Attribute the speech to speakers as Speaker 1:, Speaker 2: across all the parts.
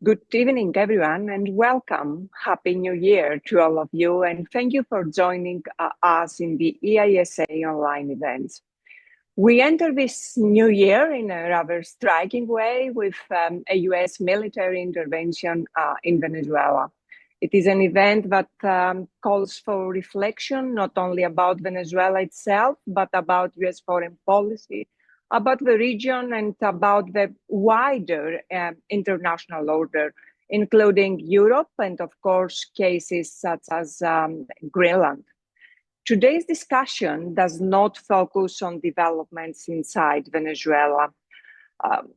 Speaker 1: Good evening, everyone, and welcome. Happy New Year to all of you, and thank you for joining us in the EISA online events. We enter this new year in a rather striking way with a US military intervention in Venezuela. It is an event that calls for reflection not only about Venezuela itself, but about US foreign policy, about the region, and about the wider international order, including Europe and, of course, cases such as Greenland. Today's discussion does not focus on developments inside Venezuela.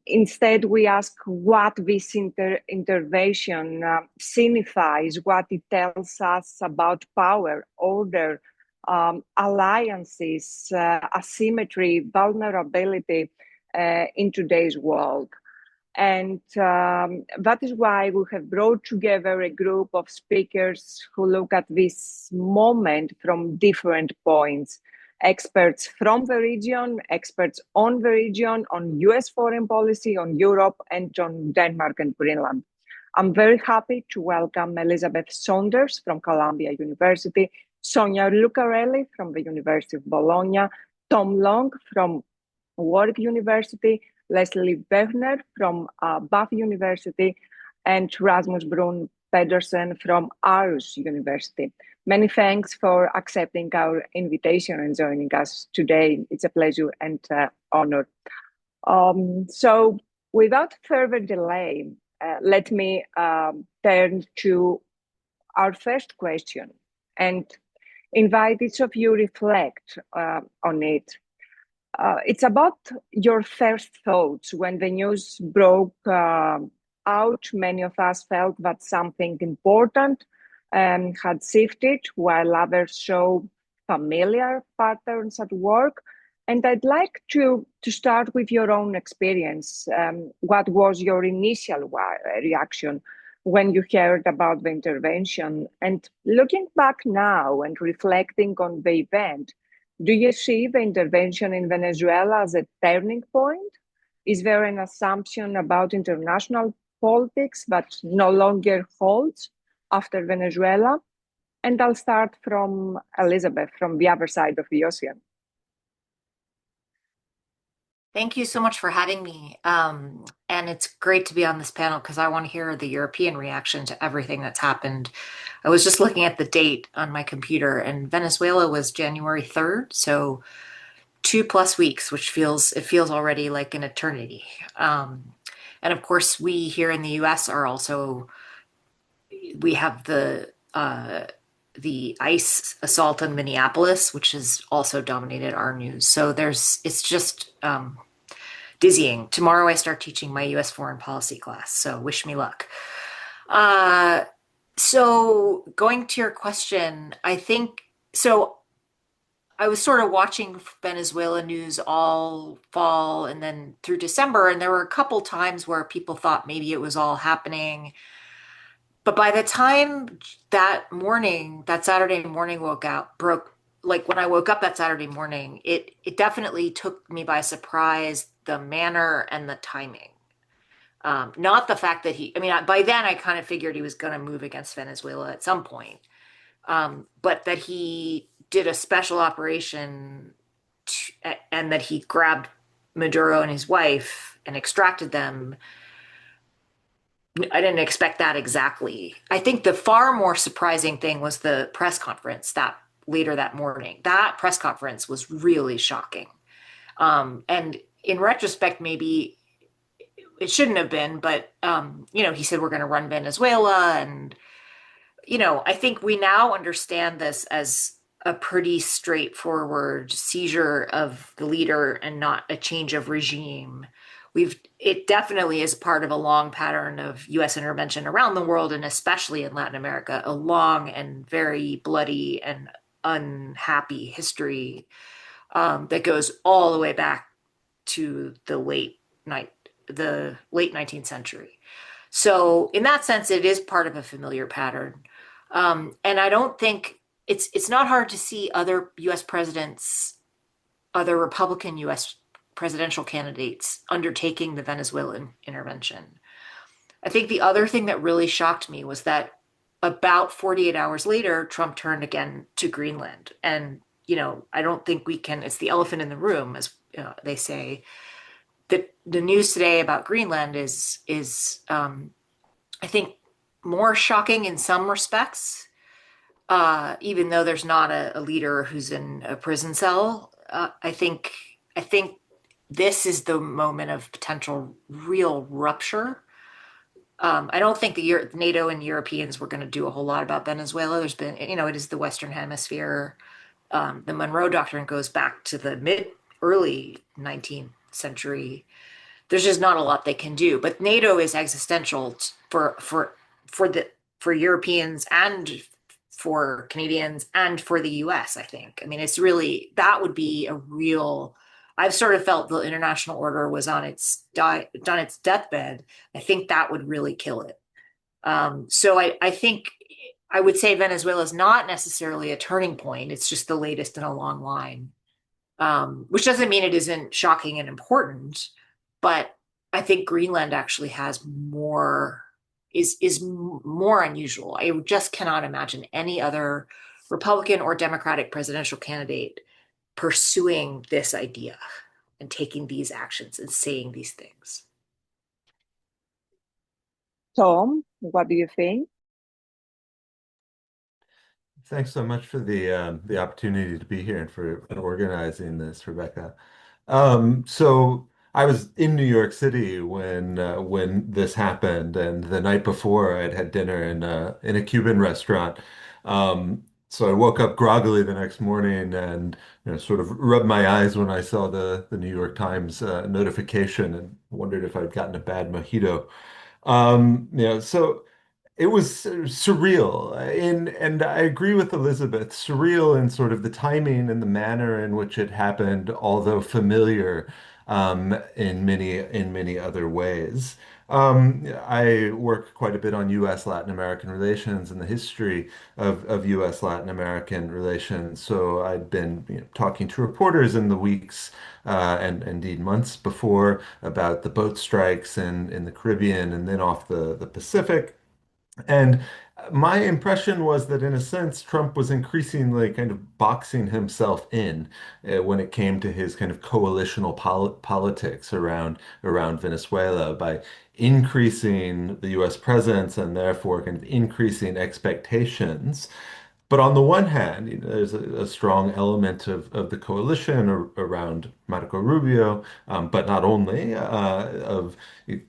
Speaker 1: Instead, we ask what this intervention signifies, what it tells us about power, order, alliances, asymmetry, vulnerability in today's world. And that is why we have brought together a group of speakers who look at this moment from different points. Experts from the region, experts on the region, on US foreign policy, on Europe, and on Denmark and Greenland. I'm very happy to welcome Elizabeth Saunders from Columbia University, Sonia Lucarelli from the University of Bologna, Tom Long from Warwick University, Leslie Wegner from Bath University, and Rasmus Brun Pedersen from Aarhus University. Many thanks for accepting our invitation and joining us today. It's a pleasure and honor. So without further delay, let me turn to our first question and invite each of you reflect on it. It's about your first thoughts when the news broke out. Many of us felt that something important had shifted, while others show familiar patterns at work. And I'd like to start with your own experience. What was your initial reaction when you heard about the intervention? And looking back now and reflecting on the event, do you see the intervention in Venezuela as a turning point? Is there an assumption about international politics that no longer holds after Venezuela? And I'll start from Elizabeth, from the other side of the ocean.
Speaker 2: Thank you so much for having me. And it's great to be on this panel because I want to hear the European reaction to everything that's happened. I was just looking at the date on my computer, and Venezuela was January 3rd, so 2+ weeks, which feels already like an eternity. And of course, we here in the US are also, we have the ICE assault in Minneapolis, which has also dominated our news. So it's just dizzying. Tomorrow I start teaching my US foreign policy class, so wish me luck. So going to your question, I think, so I was sort of watching Venezuela news all fall and then through December, and there were a couple times where people thought maybe it was all happening. But by the time that morning, that Saturday morning when I woke up that Saturday morning, it definitely took me by surprise, the manner and the timing. Not the fact that by then I kind of figured he was going to move against Venezuela at some point. But that he did a special operation and that he grabbed Maduro and his wife and extracted them. I didn't expect that exactly. I think the far more surprising thing was the press conference that later that morning. That press conference was really shocking. And in retrospect, maybe it shouldn't have been, but he said we're going to run Venezuela, and I think we now understand this as a pretty straightforward seizure of the leader and not a change of regime. It definitely is part of a long pattern of US intervention around the world, and especially in Latin America, a long and very bloody and unhappy history that goes all the way back to the late 19th century. So in that sense, it is part of a familiar pattern. And I don't think it's not hard to see other US presidents, other Republican US presidential candidates undertaking the Venezuelan intervention. I think the other thing that really shocked me was that about 48 hours later, Trump turned again to Greenland. And, I don't think we can, it's the elephant in the room, as they say. The news today about Greenland is I think more shocking in some respects, even though there's not a leader who's in a prison cell. I think this is the moment of potential real rupture. I don't think the NATO and Europeans were going to do a whole lot about Venezuela. There's been, it is the Western Hemisphere. The Monroe Doctrine goes back to the early 19th century. There's just not a lot they can do. But NATO is existential for the for Europeans and for Canadians and for the US, I think. I mean, it's really that would be a real I've sort of felt the international order was on its deathbed. I think that would really kill it. So I think I would say Venezuela is not necessarily a turning point. It's just the latest in a long line, which doesn't mean it isn't shocking and important, but I think Greenland actually has is more unusual. I just cannot imagine any other Republican or Democratic presidential candidate pursuing this idea and taking these actions and saying these things.
Speaker 1: Tom, what do you think?
Speaker 3: Thanks so much for the opportunity to be here and for organizing this, Rebecca. So I was in New York City when this happened, and the night before I'd had dinner in a Cuban restaurant. So I woke up groggily the next morning and sort of rubbed my eyes when I saw the New York Times notification and wondered if I'd gotten a bad mojito. So it was surreal, and I agree with Elizabeth. Surreal in sort of the timing and the manner in which it happened, although familiar in many other ways. I work quite a bit on U.S. Latin American relations and the history of U.S. Latin American relations. So I'd been talking to reporters in the weeks and indeed months before about the boat strikes in the Caribbean and then off the Pacific. And my impression was that, in a sense, Trump was increasingly kind of boxing himself in when it came to his kind of coalitional politics around Venezuela by increasing the U.S. presence and therefore kind of increasing expectations. But on the one hand, there's a strong element of the coalition around Marco Rubio, but not only, of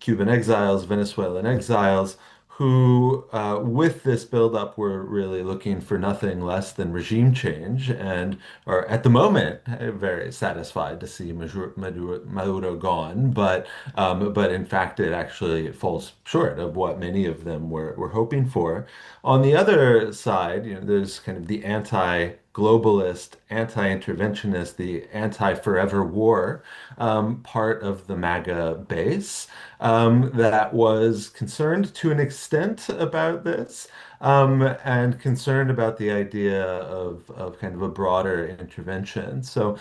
Speaker 3: Cuban exiles, Venezuelan exiles who, with this buildup, were really looking for nothing less than regime change and are at the moment very satisfied to see Maduro gone. But in fact, it actually falls short of what many of them were hoping for. On the other side, there's kind of the anti-globalist, anti-interventionist, the anti-forever war part of the MAGA base that was concerned to an extent about this, and concerned about the idea of kind of a broader intervention. So,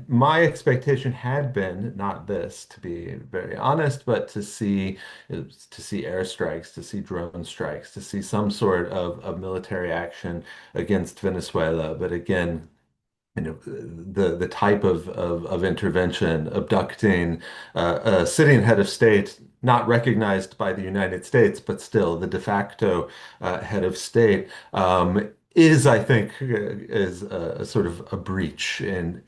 Speaker 3: my expectation had been not this, to be very honest, but to see airstrikes, to see drone strikes, to see some sort of military action against Venezuela. But again, the type of intervention, abducting a sitting head of state, not recognized by the United States, but still the de facto head of state, is, I think, is a sort of a breach in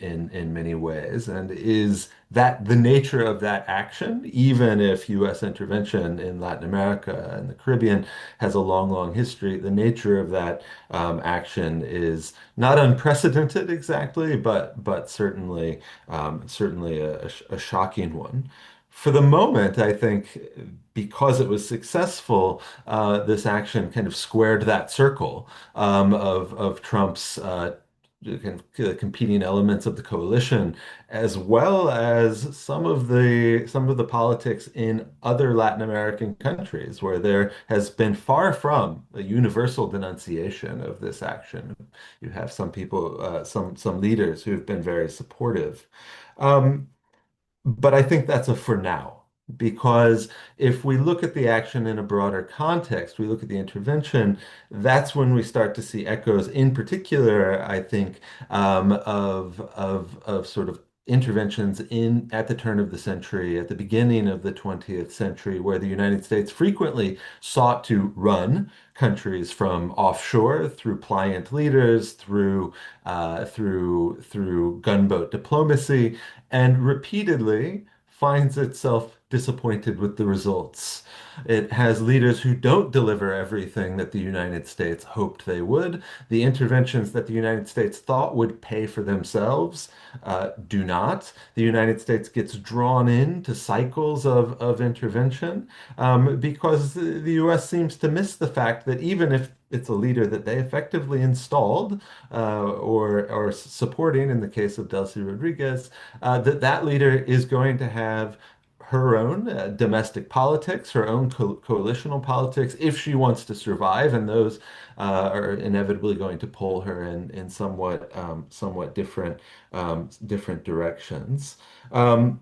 Speaker 3: many ways, and is that the nature of that action, even if U.S. intervention in Latin America and the Caribbean has a long, long history, the nature of that action is not unprecedented exactly, but certainly a shocking one. For the moment, I think because it was successful, this action kind of squared that circle of Trump's kind of competing elements of the coalition, as well as some of the politics in other Latin American countries, where there has been far from a universal denunciation of this action. You have some people, some leaders who have been very supportive. Um, but I think that's a for now. Because if we look at the action in a broader context, we look at the intervention, that's when we start to see echoes, in particular, I think, of sort of interventions in at the turn of the century, at the beginning of the 20th century, where the United States frequently sought to run countries from offshore through pliant leaders, through gunboat diplomacy, and repeatedly finds itself disappointed with the results. It has leaders who don't deliver everything that the United States hoped they would. The interventions that the United States thought would pay for themselves do not. The United States gets drawn into cycles of intervention because the US seems to miss the fact that even if it's a leader that they effectively installed or supporting in the case of Delcy Rodriguez, that leader is going to have her own domestic politics, her own coalitional politics, if she wants to survive, and those are inevitably going to pull her in somewhat different directions. Um,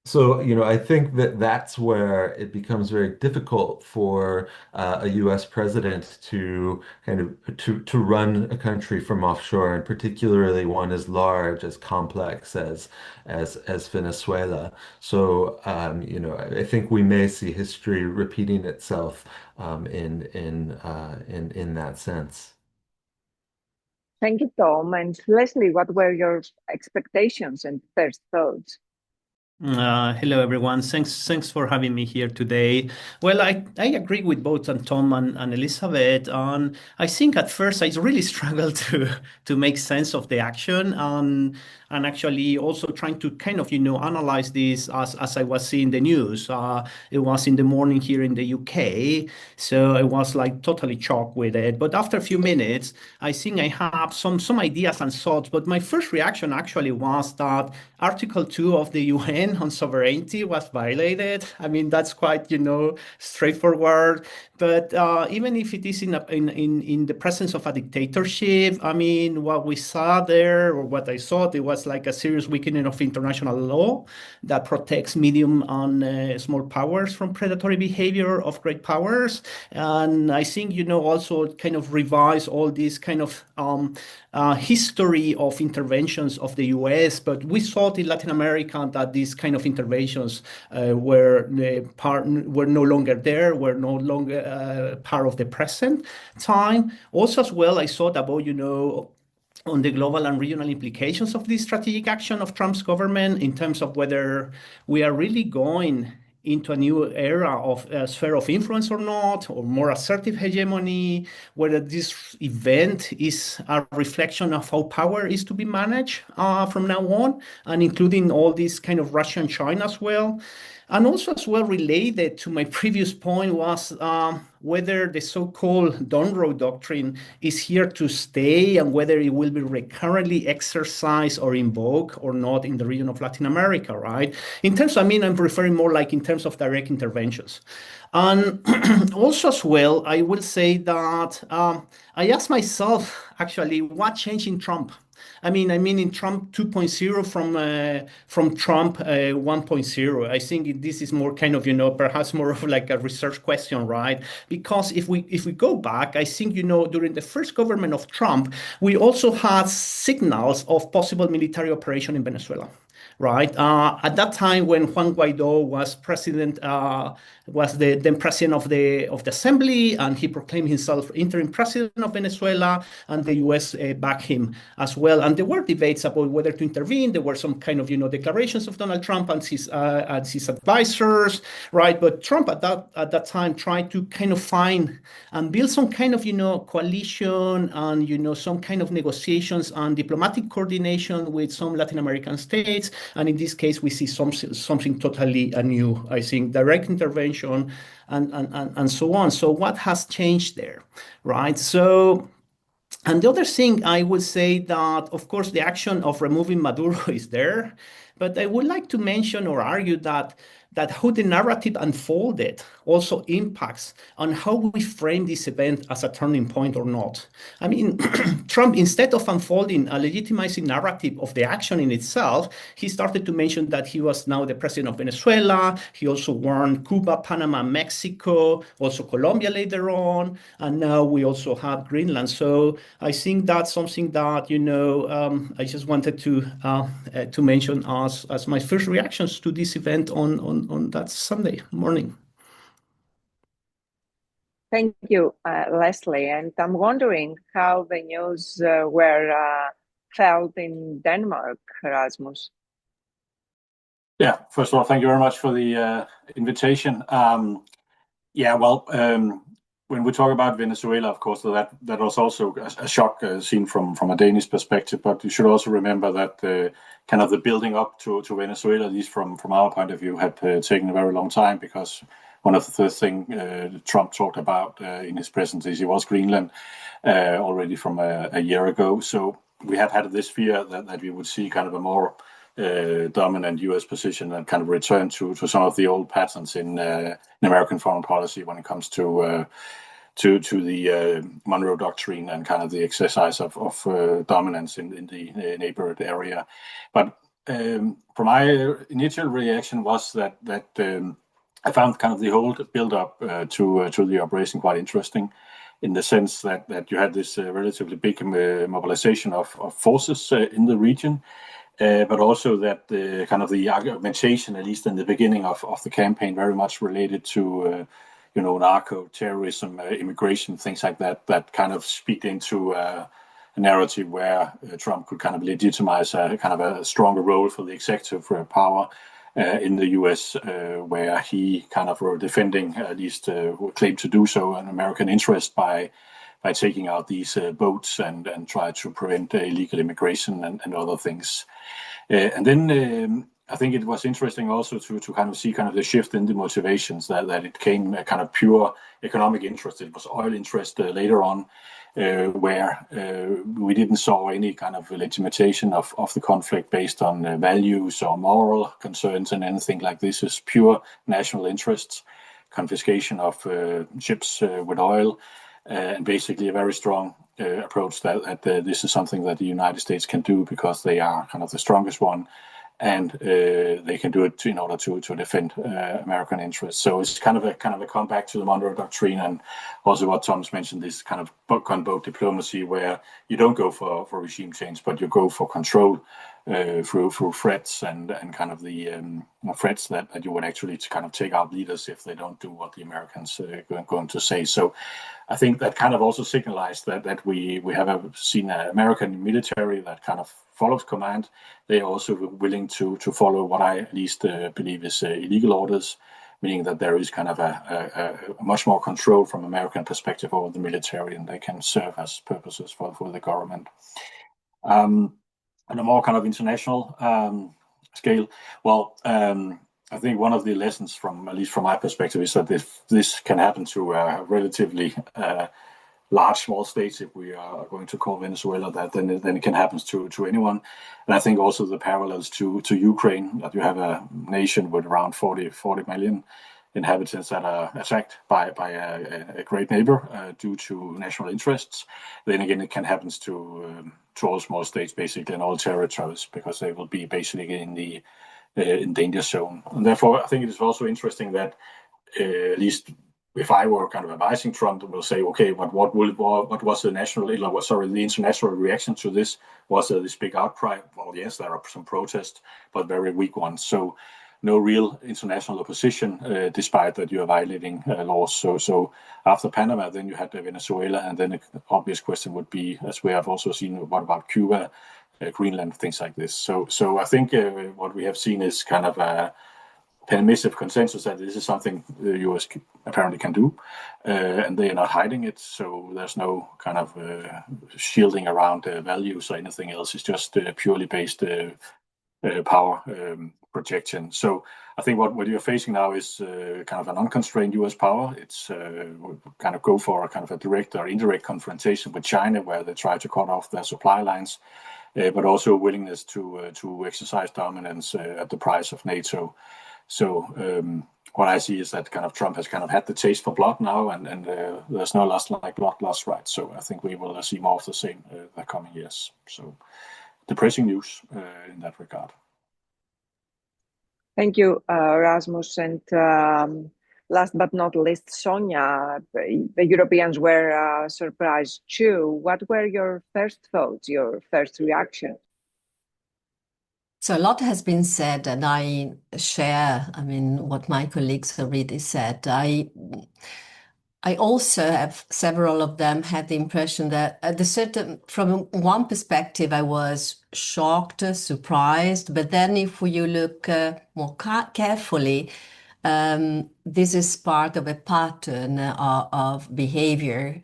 Speaker 3: so, I think that that's where it becomes very difficult for a U.S. president to kind of to run a country from offshore, and particularly one as large, as complex as Venezuela. So, I think we may see history repeating itself in that sense.
Speaker 1: Thank you, Tom. And Leslie, what were your expectations and first thoughts?
Speaker 4: Hello, everyone. Thanks for having me here today. Well, I agree with both Tom and Elizabeth. I think at first I really struggled to make sense of the action and actually also trying to kind of analyze this as I was seeing the news. It was in the morning here in the UK, so I was like totally shocked with it. But after a few minutes, I think I have some ideas and thoughts. But my first reaction actually was that Article 2 of the UN on sovereignty was violated. I mean, that's quite, straightforward. But even if it is in the presence of a dictatorship, I mean, what we saw there, or what I thought, it was like a serious weakening of international law that protects medium and small powers from predatory behavior of great powers. And I think, also kind of revise all this kind of history of interventions of the US, but we thought in Latin America that these kind of interventions were no longer there, were no longer part of the present time. Also, as well, I thought about, on the global and regional implications of this strategic action of Trump's government in terms of whether we are really going into a new era of sphere of influence or not, or more assertive hegemony, whether this event is a reflection of how power is to be managed from now on, and including all this kind of Russia and China as well. And also as well related to my previous point was whether the so-called Donroe Doctrine is here to stay and whether it will be recurrently exercised or invoked or not in the region of Latin America, right? In terms, I'm referring more like in terms of direct interventions. And also as well, I will say that I asked myself actually what changed in Trump. I mean in Trump 2.0 from Trump 1.0. I think this is more kind of, perhaps more of like a research question, right? Because if we go back, I think, during the first government of Trump, we also had signals of possible military operation in Venezuela. Right. At that time, when Juan Guaido was president, was the then president of the assembly, and he proclaimed himself interim president of Venezuela, and the U.S. backed him as well. And there were debates about whether to intervene. There were some kind of declarations of Donald Trump and his advisors, right? But Trump at that time tried to kind of find and build some kind of coalition and some kind of negotiations and diplomatic coordination with some Latin American states. And in this case, we see something totally new, I think, direct intervention and so on. So what has changed there, right? So, and the other thing I would say that, of course, the action of removing Maduro is there, but I would like to mention or argue that that how the narrative unfolded also impacts on how we frame this event as a turning point or not. I mean, Trump, instead of unfolding a legitimizing narrative of the action in itself, he started to mention that he was now the president of Venezuela. He also warned Cuba, Panama, Mexico, also Colombia later on, and now we also have Greenland. So I think that's something that, you know, I just wanted to mention as my first reactions to this event on that Sunday morning.
Speaker 1: Thank you, Leslie. And I'm wondering how the news were felt in Denmark, Rasmus.
Speaker 5: Yeah, first of all, thank you very much for the invitation. When we talk about Venezuela, of course, that was also a shock seen from a Danish perspective. But you should also remember that kind of the building up to Venezuela, at least from our point of view, had taken a very long time, because one of the first things Trump talked about in his presidency was Greenland already from a year ago. So we have had this fear that we would see kind of a more dominant U.S. position and kind of return to some of the old patterns in American foreign policy when it comes to the Monroe Doctrine and kind of the exercise of dominance in the neighborhood area. But for my initial reaction was that I found kind of the whole build-up to the operation quite interesting, in the sense that you had this relatively big mobilization of forces in the region. But also that kind of the argumentation, at least in the beginning of the campaign, very much related to, narco, terrorism, immigration, things like that kind of speak into a narrative where Trump could kind of legitimize a kind of a stronger role for the executive power in the U.S., where he kind of were defending, at least claimed to do so, an American interest by taking out these boats and try to prevent illegal immigration and other things. And then I think it was interesting also to kind of see kind of the shift in the motivations, that it came a kind of pure economic interest. It was oil interest later on, where we didn't saw any kind of legitimation of the conflict based on values or moral concerns and anything like this. Is pure national interests, confiscation of ships with oil, and basically a very strong approach that this is something that the United States can do because they are kind of the strongest one, and they can do it in order to defend American interests. So it's kind of a comeback to the Monroe Doctrine, and also what Thomas mentioned, this kind of book-on-boat diplomacy, where you don't go for regime change, but you go for control through threats and kind of the threats that you would actually kind of take out leaders if they don't do what the Americans are going to say. So I think that kind of also signalized that we have seen an American military that kind of follows command. They are also willing to follow what I at least believe is illegal orders, meaning that there is kind of a much more control from American perspective over the military, and they can serve as purposes for the government. On a more kind of international scale, I think one of the lessons from, at least from my perspective, is that if this can happen to a relatively large, small states, if we are going to call Venezuela that, then it can happen to anyone. And I think also the parallels to Ukraine, that you have a nation with around 40 million inhabitants that are attacked by a great neighbor due to national interests. Then again, it can happen to all small states, basically, and all territories, because they will be basically in the danger zone. And therefore, I think it is also interesting that at least if I were kind of advising Trump, we'll say, okay, what was the the international reaction to this? Was there this big outcry? Well, yes, there are some protests, but very weak ones. So no real international opposition, despite that you are violating laws. So after Panama, then you had Venezuela, and then the obvious question would be, as we have also seen, what about Cuba, Greenland, things like this. So I think what we have seen is kind of a permissive consensus that this is something the US apparently can do, and they are not hiding it. So there's no kind of shielding around values or anything else. It's just purely based power projection. So I think what you're facing now is kind of an unconstrained US power. It's kind of go for a kind of a direct or indirect confrontation with China, where they try to cut off their supply lines, but also a willingness to exercise dominance at the price of NATO. So what I see is that kind of Trump has kind of had the taste for blood now, and there's no loss like blood lost, right? So I think we will see more of the same the coming years. So depressing news in that regard.
Speaker 1: Thank you, Rasmus. And last but not least, Sonia, the Europeans were surprised too. What were your first thoughts, your first reaction?
Speaker 6: So a lot has been said, and I share, what my colleagues already said. I also have several of them had the impression that from one perspective, I was shocked, surprised, but then if you look more carefully, this is part of a pattern of behavior.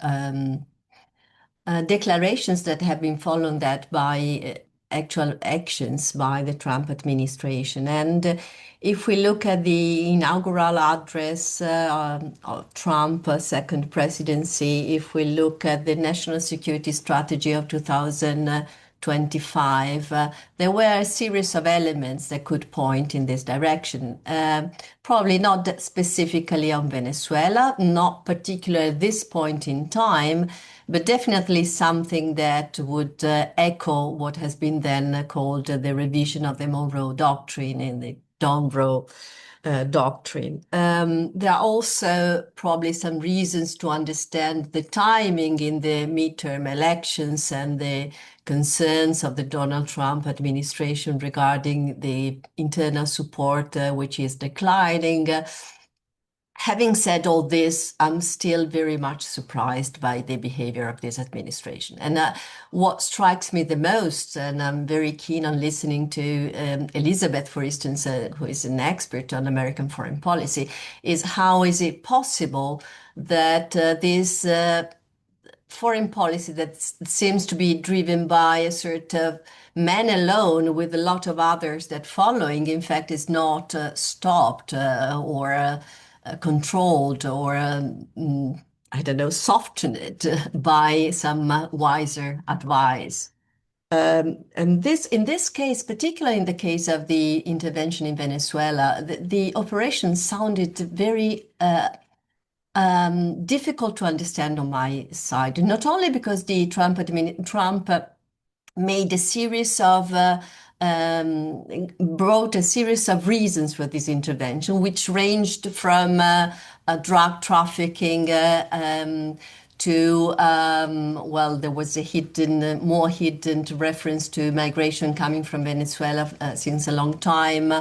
Speaker 6: Declarations that have been followed that by actual actions by the Trump administration. And if we look at the inaugural address of Trump's second presidency, if we look at the national security strategy of 2025, there were a series of elements that could point in this direction. Probably not specifically on Venezuela, not particularly at this point in time, but definitely something that would echo what has been then called the revision of the Monroe Doctrine in the Monroe Doctrine. There are also probably some reasons to understand the timing in the midterm elections and the concerns of the Donald Trump administration regarding the internal support, which is declining. Having said all this, I'm still very much surprised by the behavior of this administration. And what strikes me the most, and I'm very keen on listening to Elizabeth, for instance, who is an expert on American foreign policy, is how is it possible that this foreign policy that seems to be driven by a sort of man alone with a lot of others that following, in fact, is not stopped or controlled or, softened by some wiser advice. And in this case, particularly in the case of the intervention in Venezuela, the operation sounded very difficult to understand on my side, not only because the Trump made a series of brought a series of reasons for this intervention, which ranged from drug trafficking to there was a more hidden reference to migration coming from Venezuela since a long time,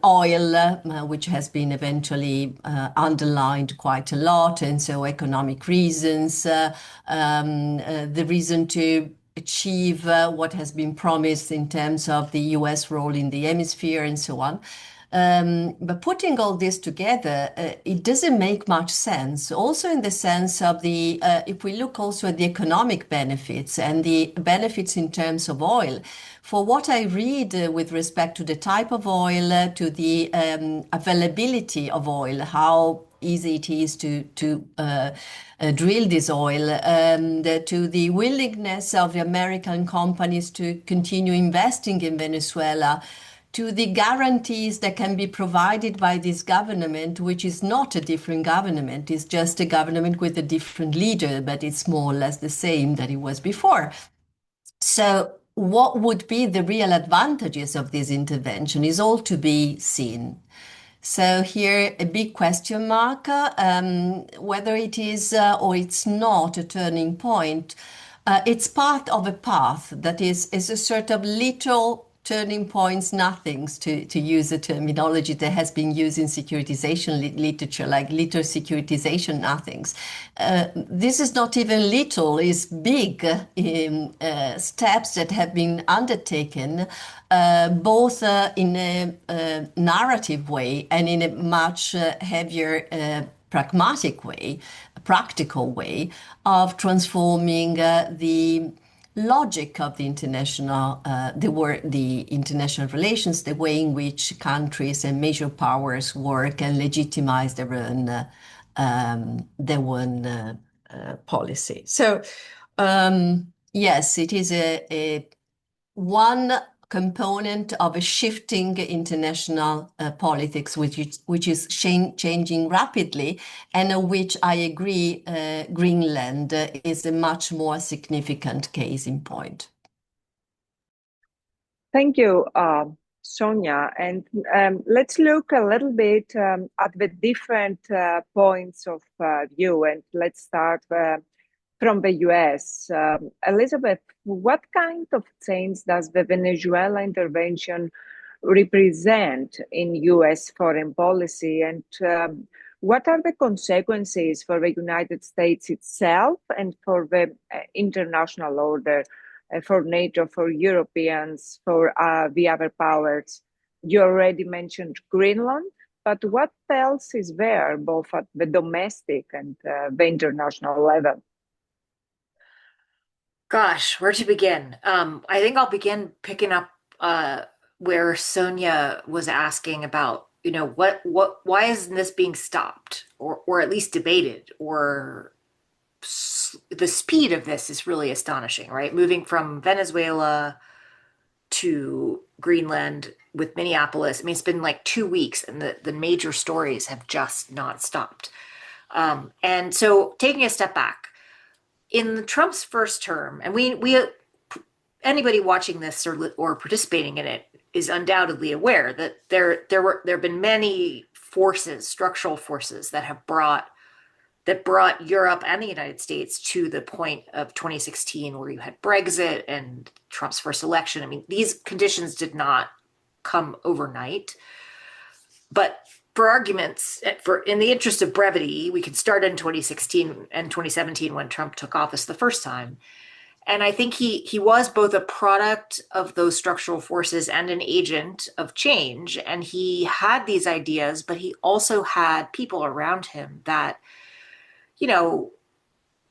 Speaker 6: oil, which has been eventually underlined quite a lot, and so economic reasons, the reason to achieve what has been promised in terms of the US role in the hemisphere and so on. But putting all this together, it doesn't make much sense. Also in the sense of if we look also at the economic benefits and the benefits in terms of oil, for what I read with respect to the type of oil, to the availability of oil, how easy it is to drill this oil, to the willingness of the American companies to continue investing in Venezuela, to the guarantees that can be provided by this government, which is not a different government, it's just a government with a different leader, but it's more or less the same that it was before. So what would be the real advantages of this intervention is all to be seen. So here a big question mark, whether it is or it's not a turning point. It's part of a path that is a sort of little turning points, nothings, to use a terminology that has been used in securitization literature, like little securitization nothings. This is not even little, it's big steps that have been undertaken, both in a narrative way and in a much heavier pragmatic way, a practical way of transforming the logic of the international relations, the way in which countries and major powers work and legitimize their own policy. So yes, it is one component of a shifting international politics, which is changing rapidly, and of which I agree Greenland is a much more significant case in point.
Speaker 1: Thank you, Sonia. And let's look a little bit at the different points of view, and let's start from the US. Elizabeth, what kind of change does the Venezuela intervention represent in US foreign policy, and what are the consequences for the United States itself and for the international order, for NATO, for Europeans, for the other powers? You already mentioned Greenland, but what else is there, both at the domestic and the international level?
Speaker 2: Gosh, where to begin? I think I'll begin picking up where Sonia was asking about, why isn't this being stopped or at least debated, or the speed of this is really astonishing, right? Moving from Venezuela to Greenland with Minneapolis. I mean, it's been like 2 weeks and the major stories have just not stopped. And so taking a step back, in Trump's first term, and we anybody watching this or participating in it is undoubtedly aware that there have been many forces, structural forces that brought Europe and the United States to the point of 2016, where you had Brexit and Trump's first election. I mean, these conditions did not come overnight, but for arguments, in the interest of brevity, we could start in 2016 and 2017 when Trump took office the first time. And I think he was both a product of those structural forces and an agent of change. And he had these ideas, but he also had people around him that,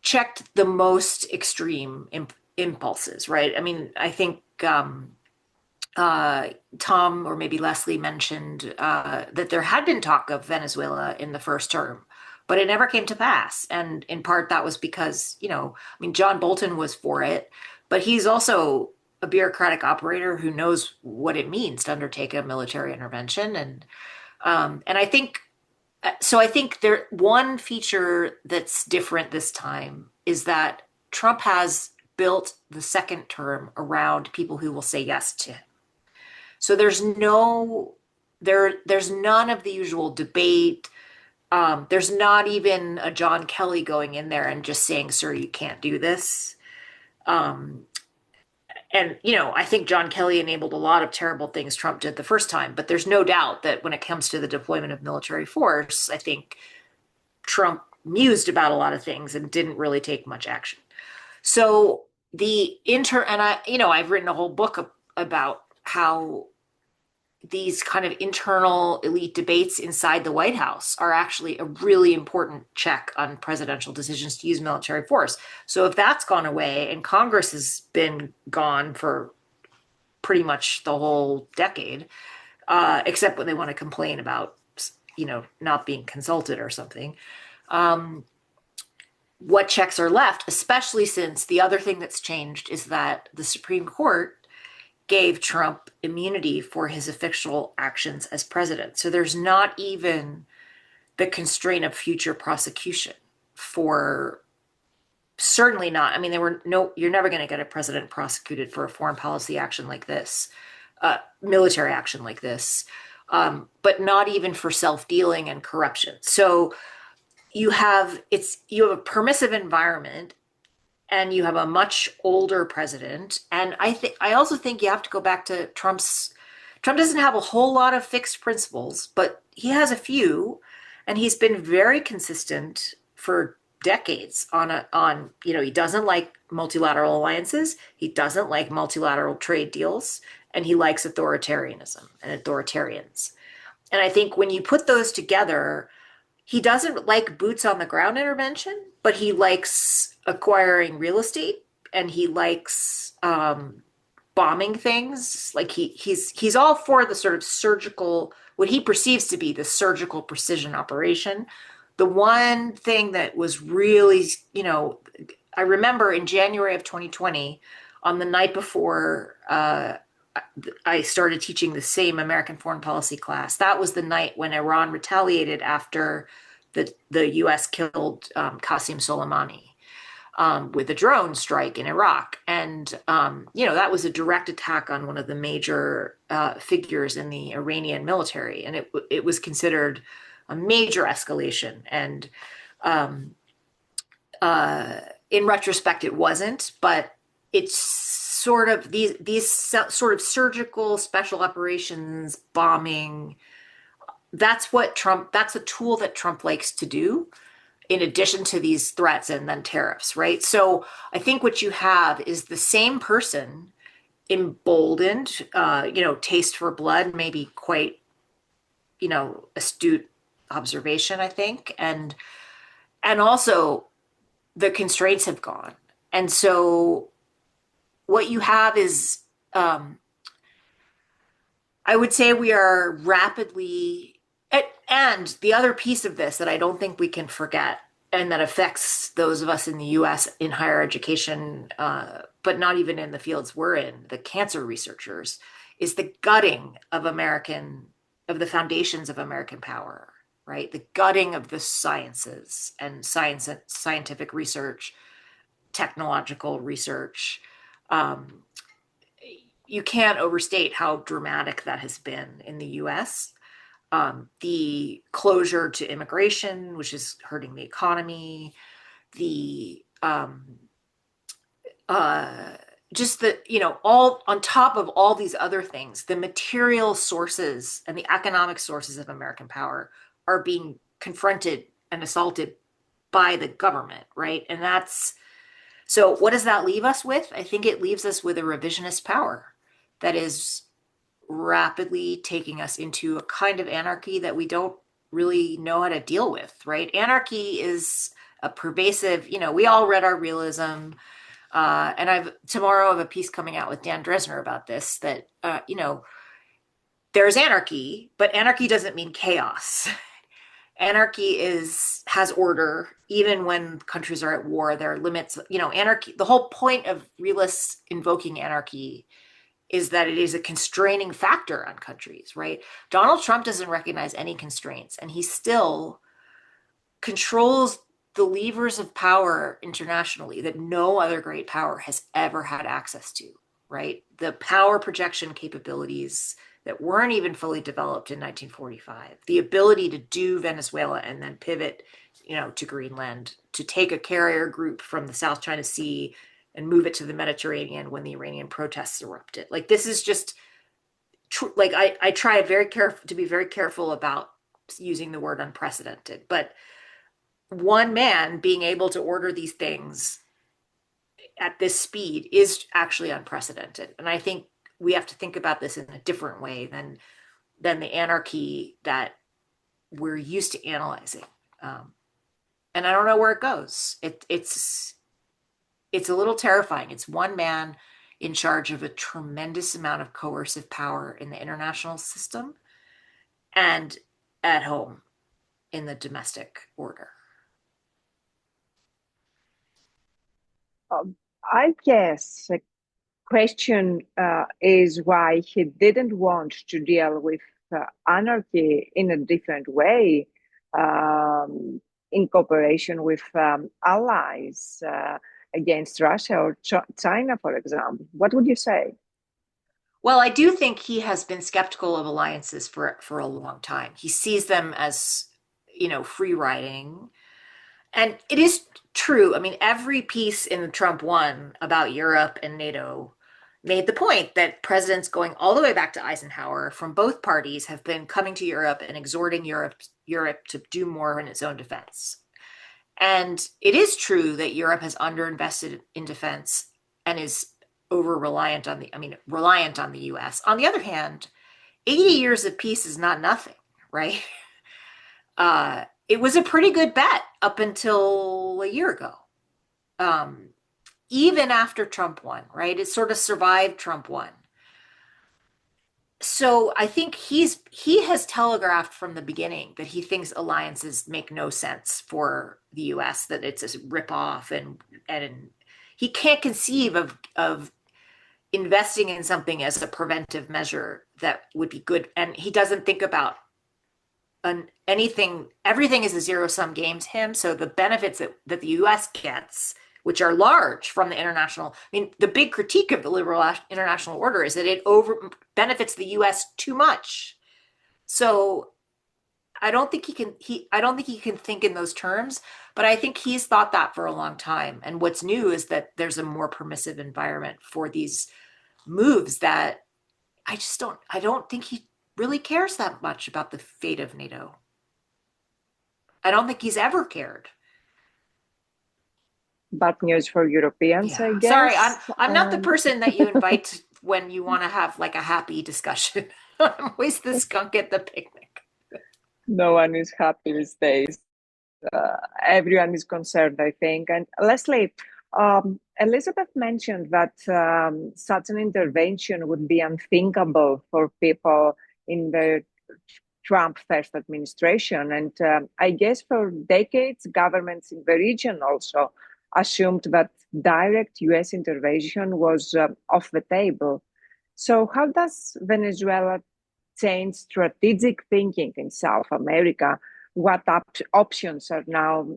Speaker 2: checked the most extreme impulses, right? I mean, I think Tom or maybe Leslie mentioned that there had been talk of Venezuela in the first term, but it never came to pass. And in part, that was because, John Bolton was for it, but he's also a bureaucratic operator who knows what it means to undertake a military intervention. And I think one feature that's different this time is that Trump has built the second term around people who will say yes to him. So there's none of the usual debate. There's not even a John Kelly going in there and just saying, "Sir, you can't do this." I think John Kelly enabled a lot of terrible things Trump did the first time, but there's no doubt that when it comes to the deployment of military force, I think Trump mused about a lot of things and didn't really take much action. So I've written a whole book about how these kind of internal elite debates inside the White House are actually a really important check on presidential decisions to use military force. So if that's gone away, and Congress has been gone for pretty much the whole decade, except when they want to complain about, not being consulted or something, what checks are left, especially since the other thing that's changed is that the Supreme Court gave Trump immunity for his official actions as president. So there's not even the constraint of future prosecution certainly not. I mean, you're never going to get a president prosecuted for a foreign policy action like this, military action like this, but not even for self-dealing and corruption. So you have a permissive environment, and you have a much older president. And I also think you have to go back to Trump doesn't have a whole lot of fixed principles, but he has a few, and he's been very consistent for decades on he doesn't like multilateral alliances, he doesn't like multilateral trade deals, and he likes authoritarianism and authoritarians. And I think when you put those together, he doesn't like boots on the ground intervention, but he likes acquiring real estate, and he likes bombing things. Like he's all for the sort of surgical, what he perceives to be the surgical precision operation. The one thing that was really, I remember in January of 2020, on the night before I I started teaching the same American foreign policy class. That was the night when Iran retaliated after the U.S. killed Qasem Soleimani with a drone strike in Iraq. And, that was a direct attack on one of the major figures in the Iranian military. And it was considered a major escalation. And in retrospect, it wasn't, but it's sort of these sort of surgical special operations bombing. That's a tool that Trump likes to do in addition to these threats and then tariffs, right? So I think what you have is the same person emboldened, taste for blood, maybe quite, astute observation, I think. And also the constraints have gone. And so what you have is, I would say we are rapidly, and the other piece of this that I don't think we can forget, and that affects those of us in the US in higher education, but not even in the fields we're in, the cancer researchers, is the gutting of the foundations of American power, right? The gutting of the sciences and scientific research, technological research. You can't overstate how dramatic that has been in the US. The closure to immigration, which is hurting the economy, all on top of all these other things, the material sources and the economic sources of American power are being confronted and assaulted by the government, right? And so what does that leave us with? I think it leaves us with a revisionist power that is rapidly taking us into a kind of anarchy that we don't really know how to deal with, right? Anarchy is a pervasive, we all read our realism. And tomorrow I have a piece coming out with Dan Dresner about this, that, there's anarchy, but anarchy doesn't mean chaos. Anarchy has order, even when countries are at war. There are limits, anarchy. The whole point of realists invoking anarchy is that it is a constraining factor on countries, right? Donald Trump doesn't recognize any constraints, and he still controls the levers of power internationally that no other great power has ever had access to, right? The power projection capabilities that weren't even fully developed in 1945, the ability to do Venezuela and then pivot, to Greenland, to take a carrier group from the South China Sea and move it to the Mediterranean when the Iranian protests erupted. Like, this is just like, I try to be very careful about using the word unprecedented, but one man being able to order these things at this speed is actually unprecedented. And I think we have to think about this in a different way than the anarchy that we're used to analyzing. And I don't know where it goes. It's a little terrifying. It's one man in charge of a tremendous amount of coercive power in the international system and at home in the domestic order.
Speaker 1: I guess the question is why he didn't want to deal with anarchy in a different way, in cooperation with allies against Russia or China, for example. What would you say?
Speaker 2: Well, I do think he has been skeptical of alliances for a long time. He sees them as, free riding. And it is true. I mean, every piece in Trump 1 about Europe and NATO made the point that presidents going all the way back to Eisenhower from both parties have been coming to Europe and exhorting Europe to do more in its own defense. And it is true that Europe has underinvested in defense and is reliant on the US. On the other hand, 80 years of peace is not nothing, right? It was a pretty good bet up until a year ago. Even after Trump won, right? It sort of survived Trump won. So I think he has telegraphed from the beginning that he thinks alliances make no sense for the US, that it's a ripoff, and he can't conceive of investing in something as a preventive measure that would be good. And he doesn't think about anything. Everything is a zero-sum game to him. So the benefits that the US gets, which are large from the international, I mean, the big critique of the liberal international order is that it over benefits the US too much. So I don't think he can think in those terms, but I think he's thought that for a long time. And what's new is that there's a more permissive environment for these moves that I don't think he really cares that much about the fate of NATO. I don't think he's ever cared.
Speaker 1: Bad news for Europeans, I guess.
Speaker 2: Sorry, I'm not the person that you invite when you want to have like a happy discussion. I'm always the skunk at the picnic.
Speaker 1: No one is happy these days. Everyone is concerned, I think. And Leslie, Elizabeth mentioned that such an intervention would be unthinkable for people in the Trump first administration. And I guess for decades, governments in the region also assumed that direct US intervention was off the table. So how does Venezuela change strategic thinking in South America? What options are now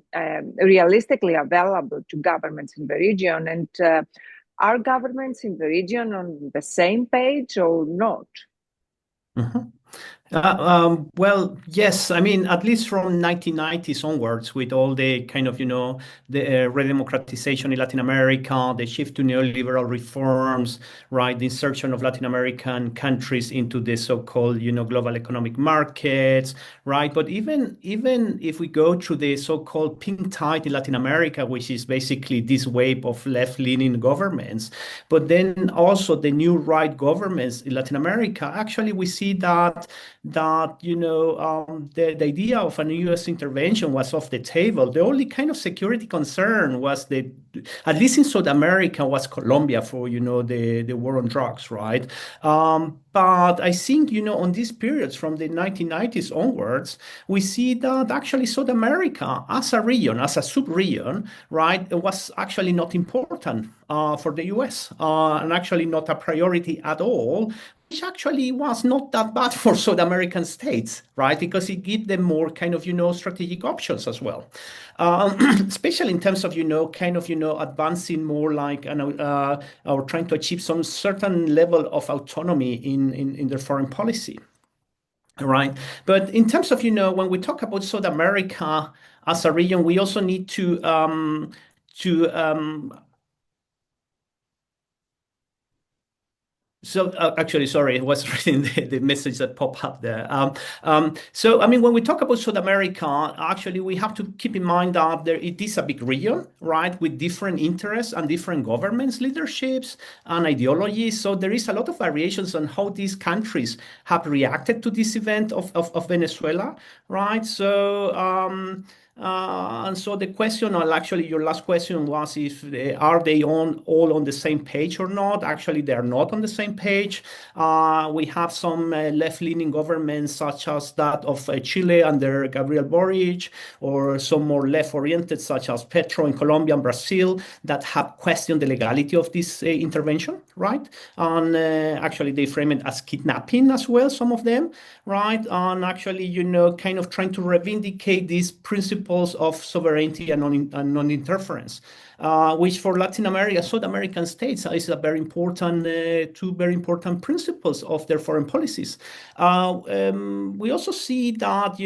Speaker 1: realistically available to governments in the region? And are governments in the region on the same page or not?
Speaker 4: Mm-hmm. Well, yes. I mean, at least from 1990s onwards, with all the kind of, the redemocratization in Latin America, the shift to neoliberal reforms, right, the insertion of Latin American countries into the so-called, global economic markets, right? But even if we go through the so-called pink tide in Latin America, which is basically this wave of left-leaning governments, but then also the new right governments in Latin America, actually we see that the idea of a U.S. intervention was off the table. The only kind of security concern was at least in South America, was Colombia for the war on drugs, right? But I think on these periods from the 1990s onwards, we see that actually South America as a region, as a sub-region, right, was actually not important for the U.S. And actually not a priority at all, which actually was not that bad for South American states, right? Because it gives them more kind of, strategic options as well. Especially in terms of, advancing more like, or trying to achieve some certain level of autonomy in their foreign policy. Right. But in terms of, when we talk about South America as a region, we also need to So actually, sorry, I was reading the message that popped up there. So, I mean, when we talk about South America, actually, we have to keep in mind that it is a big region, right, with different interests and different governments, leaderships, and ideologies. So there is a lot of variations on how these countries have reacted to this event of Venezuela, right? So, and so the question, or actually your last question was, if are they all on the same page or not? Actually, they are not on the same page. We have some left-leaning governments, such as that of Chile under Gabriel Boric, or some more left-oriented, such as Petro in Colombia and Brazil, that have questioned the legality of this intervention, right? And actually, they frame it as kidnapping as well, some of them, right? And actually, kind of trying to reivindicate these principles of sovereignty and non-interference, which for Latin America, South American states is a very important, two very important principles of their foreign policies. We also see that,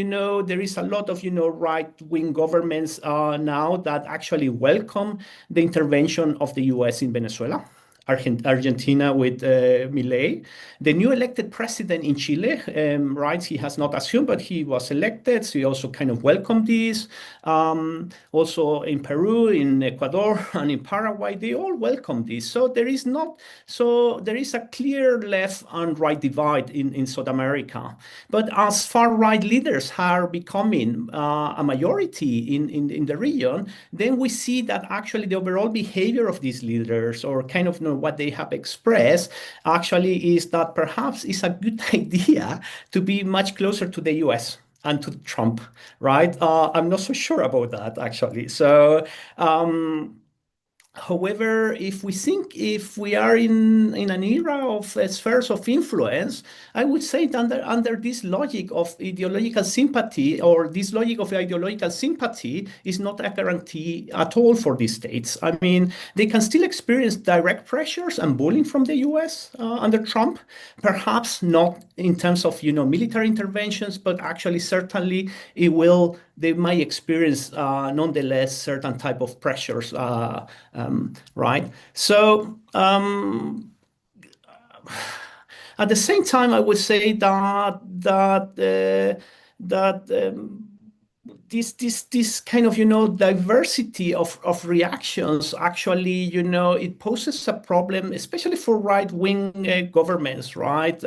Speaker 4: there is a lot of, right-wing governments now that actually welcome the intervention of the US in Venezuela. Argentina with Milei. The new elected president in Chile, right, he has not assumed, but he was elected, so he also kind of welcomed this. Also in Peru, in Ecuador, and in Paraguay, they all welcome this. So there is a clear left and right divide in South America. But as far-right leaders are becoming a majority in the region, then we see that actually the overall behavior of these leaders, or kind of what they have expressed, actually is that perhaps it's a good idea to be much closer to the US and to Trump, right? I'm not so sure about that, actually. So However, if we are in an era of spheres of influence, I would say that under this logic of ideological sympathy, or this logic of ideological sympathy, is not a guarantee at all for these states. I mean, they can still experience direct pressures and bullying from the US under Trump, perhaps not in terms of military interventions, but actually certainly it will they might experience nonetheless certain type of pressures, right? So at the same time, I would say that this kind of diversity of reactions actually it poses a problem, especially for right-wing governments, right?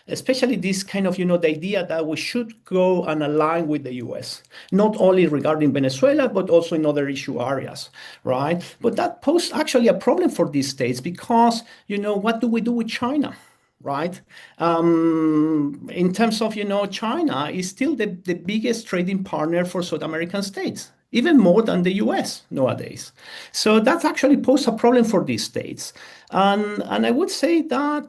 Speaker 4: Especially this kind of the idea that we should go and align with the US, not only regarding Venezuela but also in other issue areas, right? But that poses actually a problem for these states because what do we do with China? Right? In terms of, China is still the biggest trading partner for South American states, even more than the US nowadays. So that's actually posed a problem for these states. And I would say that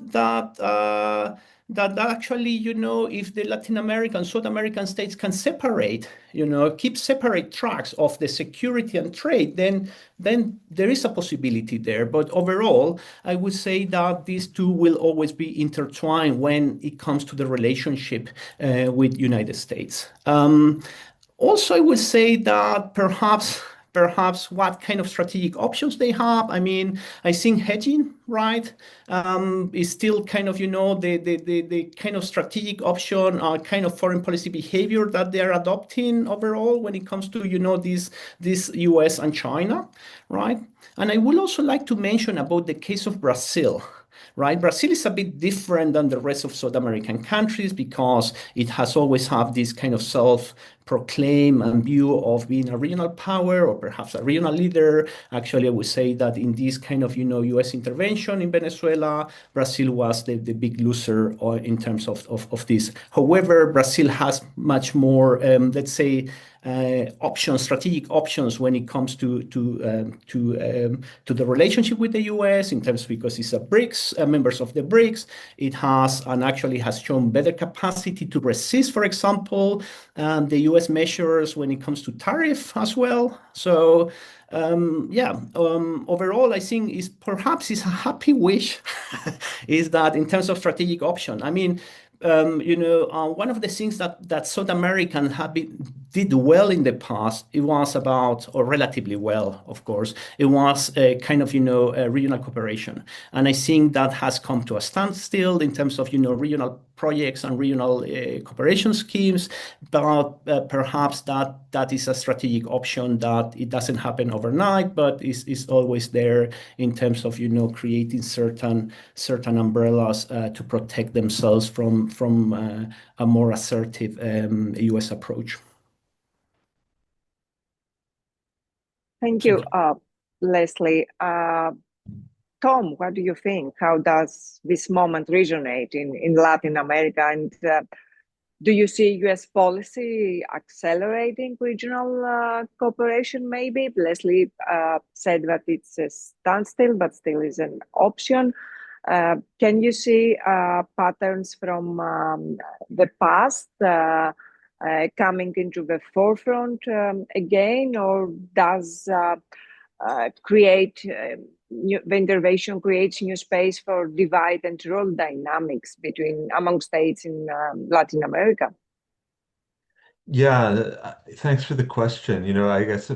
Speaker 4: actually, if the Latin American, South American states can separate, keep separate tracks of the security and trade, then there is a possibility there. But overall, I would say that these two will always be intertwined when it comes to the relationship with United States. Also, I would say that perhaps what kind of strategic options they have. I mean, I think hedging, right, is still kind of, the kind of strategic option, kind of foreign policy behavior that they are adopting overall when it comes to, this US and China, right? And I would also like to mention about the case of Brazil. Right, Brazil is a bit different than the rest of South American countries because it has always had this kind of self-proclaim and view of being a regional power or perhaps a regional leader. Actually, I would say that in this kind of US intervention in Venezuela, Brazil was the big loser in terms of this. However, Brazil has much more, let's say, strategic options when it comes to the relationship with the US in terms because it's a BRICS, members of the BRICS. It has and actually has shown better capacity to resist, for example, the US measures when it comes to tariff as well. So overall, I think is perhaps is a happy wish is that in terms of strategic option. I mean, one of the things that South American did well in the past, it was about, or relatively well, of course, it was a kind of, a regional cooperation. And I think that has come to a standstill in terms of, regional projects and regional cooperation schemes, but perhaps that is a strategic option that it doesn't happen overnight, but is always there in terms of, creating certain umbrellas to protect themselves from a more assertive US approach.
Speaker 1: Thank you, Leslie. Tom, what do you think? How does this moment resonate in Latin America? And do you see US policy accelerating regional cooperation maybe? Leslie said that it's a standstill, but still is an option. Can you see patterns from the past coming into the forefront again, or does the intervention creates new space for divide and role dynamics among states in Latin America?
Speaker 3: Yeah, thanks for the question. I guess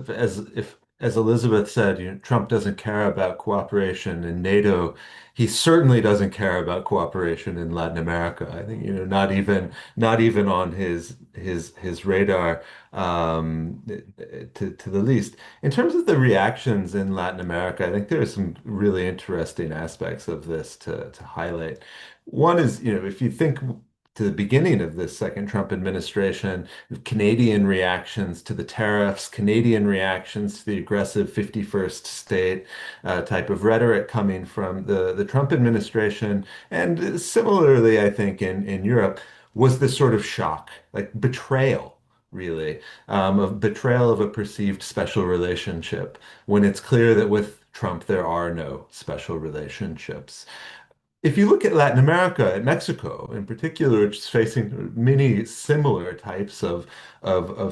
Speaker 3: as Elizabeth said, Trump doesn't care about cooperation in NATO. He certainly doesn't care about cooperation in Latin America. I think, not even on his radar, to the least. In terms of the reactions in Latin America, I think there are some really interesting aspects of this to highlight. One is, if you think to the beginning of this second Trump administration, Canadian reactions to the tariffs, Canadian reactions to the aggressive 51st state type of rhetoric coming from the Trump administration. And similarly, I think in Europe, was this sort of shock, like betrayal, really, of betrayal of a perceived special relationship, when it's clear that with Trump, there are no special relationships. If you look at Latin America, at Mexico in particular, which is facing many similar types of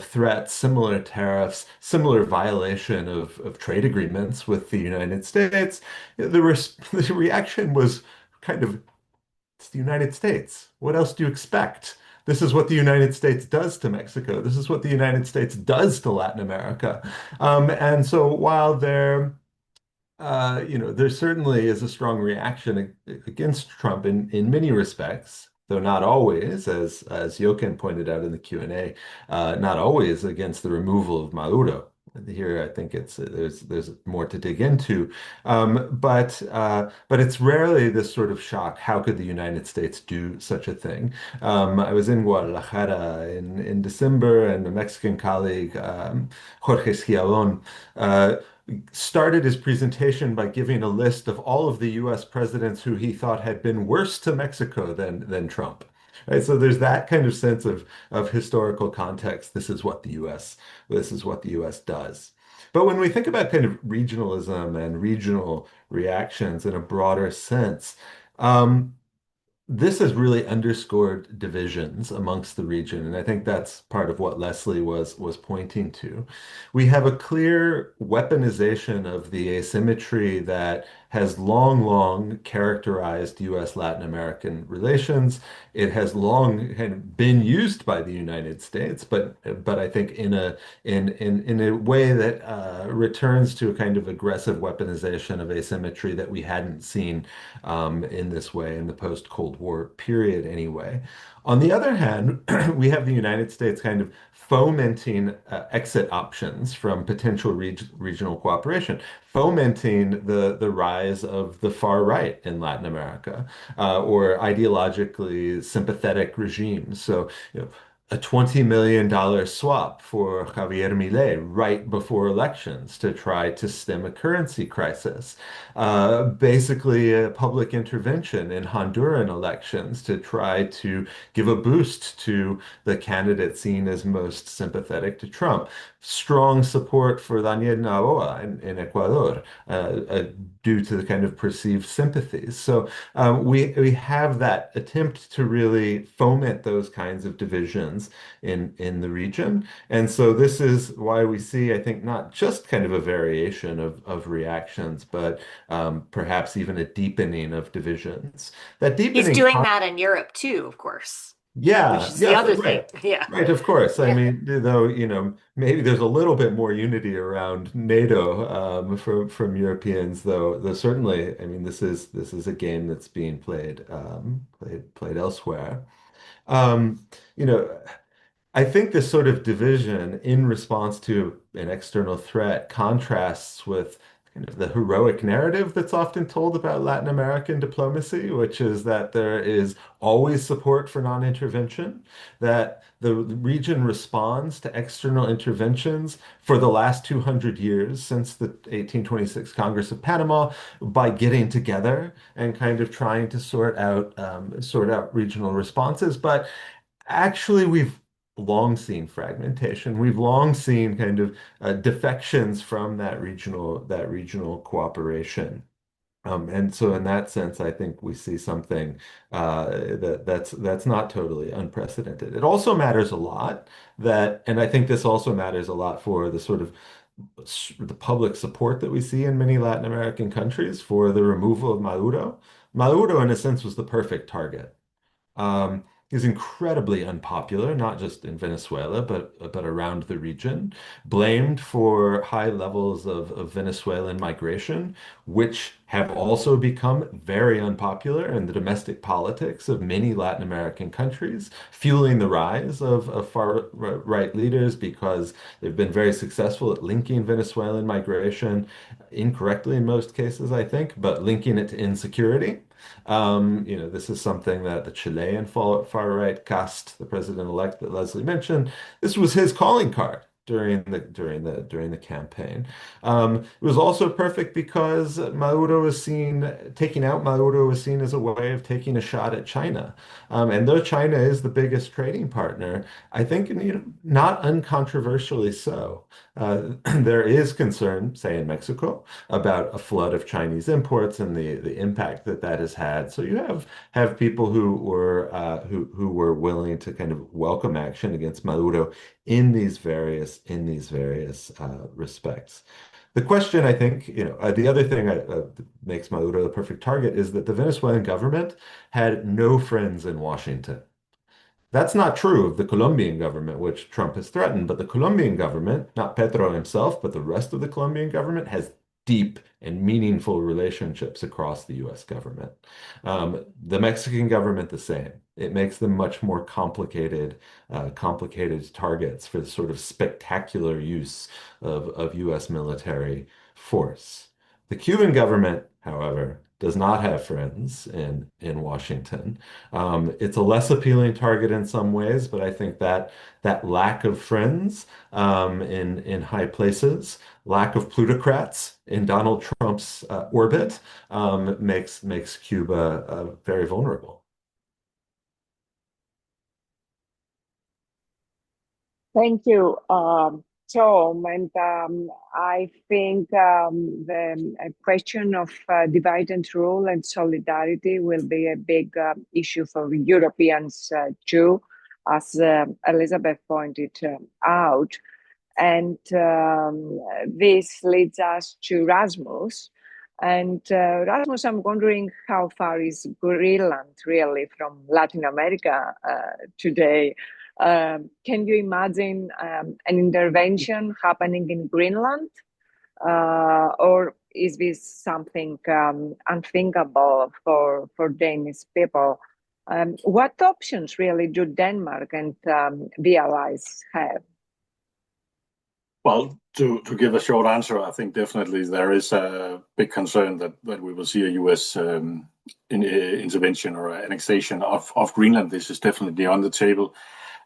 Speaker 3: threats, similar tariffs, similar violation of trade agreements with the United States, the reaction was kind of, it's the United States. What else do you expect? This is what the United States does to Mexico. This is what the United States does to Latin America. And so while there certainly is a strong reaction against Trump in many respects, though not always, as Jochen pointed out in the Q&A, not always against the removal of Maduro. Here, I think there's more to dig into, but it's rarely this sort of shock. How could the United States do such a thing? I was in Guadalajara in December, and a Mexican colleague, Jorge Schiavon, started his presentation by giving a list of all of the US presidents who he thought had been worse to Mexico than Trump. Right? So there's that kind of sense of historical context. This is what the US does. But when we think about kind of regionalism and regional reactions in a broader sense, this has really underscored divisions amongst the region, and I think that's part of what Leslie was pointing to. We have a clear weaponization of the asymmetry that has long characterized U.S. Latin American relations. It has long kind of been used by the United States, but I think in a way that returns to a kind of aggressive weaponization of asymmetry that we hadn't seen in this way in the post-Cold War period anyway. On the other hand, we have the United States kind of fomenting exit options from potential regional cooperation, fomenting the rise of the far right in Latin America, or ideologically sympathetic regimes. So, a $20 million swap for Javier Milei right before elections to try to stem a currency crisis. Basically, a public intervention in Honduran elections to try to give a boost to the candidate seen as most sympathetic to Trump. Strong support for Daniel Noboa in Ecuador due to the kind of perceived sympathies. So we have that attempt to really foment those kinds of divisions in the region. And so this is why we see, I think, not just kind of a variation of reactions, but perhaps even a deepening of divisions. That
Speaker 2: He's
Speaker 3: deepening.
Speaker 2: doing that in Europe too, of course.
Speaker 3: Yeah,
Speaker 2: Which is the
Speaker 3: yeah,
Speaker 2: other
Speaker 3: right.
Speaker 2: thing. Yeah.
Speaker 3: Right, of course. I
Speaker 2: Yeah.
Speaker 3: mean, though, maybe there's a little bit more unity around NATO from Europeans, though certainly, I mean, this is a game that's being played elsewhere. Um, you know, I think this sort of division in response to an external threat contrasts with kind of the heroic narrative that's often told about Latin American diplomacy, which is that there is always support for non-intervention, that the region responds to external interventions for the last 200 years since the 1826 Congress of Panama by getting together and kind of trying to sort out regional responses. But actually, we've long seen fragmentation. We've long seen kind of defections from that regional cooperation. And so in that sense, I think we see something that's not totally unprecedented. It also matters a lot and I think this also matters a lot for the sort of the public support that we see in many Latin American countries for the removal of Maduro. Maduro, in a sense, was the perfect target. Is incredibly unpopular, not just in Venezuela, but around the region, blamed for high levels of Venezuelan migration, which have also become very unpopular in the domestic politics of many Latin American countries, fueling the rise of far right leaders because they've been very successful at linking Venezuelan migration, incorrectly in most cases, I think, but linking it to insecurity. This is something that the Chilean far right cast, the president-elect that Leslie mentioned, this was his calling card. during the campaign. It was also perfect because taking out Maduro was seen as a way of taking a shot at China. And though China is the biggest trading partner, I think, not uncontroversially so. There is concern, say in Mexico, about a flood of Chinese imports and the impact that that has had. So you have people who were willing to kind of welcome action against Maduro in these various respects. The question, I think, the other thing that makes Maduro the perfect target is that the Venezuelan government had no friends in Washington. That's not true of the Colombian government, which Trump has threatened, but the Colombian government, not Petro himself, but the rest of the Colombian government has deep and meaningful relationships across the US government. The Mexican government, the same. It makes them much more complicated targets for the sort of spectacular use of US military force. The Cuban government, however, does not have friends in Washington. It's a less appealing target in some ways, but I think that lack of friends in high places, lack of plutocrats in Donald Trump's orbit, makes Cuba very vulnerable.
Speaker 1: Thank you, Tom. And I think the question of divide and rule and solidarity will be a big issue for Europeans too, as Elizabeth pointed out. And this leads us to Rasmus. And Rasmus, I'm wondering how far is Greenland really from Latin America today? Can you imagine an intervention happening in Greenland? Or is this something unthinkable for Danish people? What options really do Denmark and the allies have?
Speaker 5: Well, to give a short answer, I think definitely there is a big concern that we will see a U.S. Intervention or annexation of Greenland. This is definitely on the table.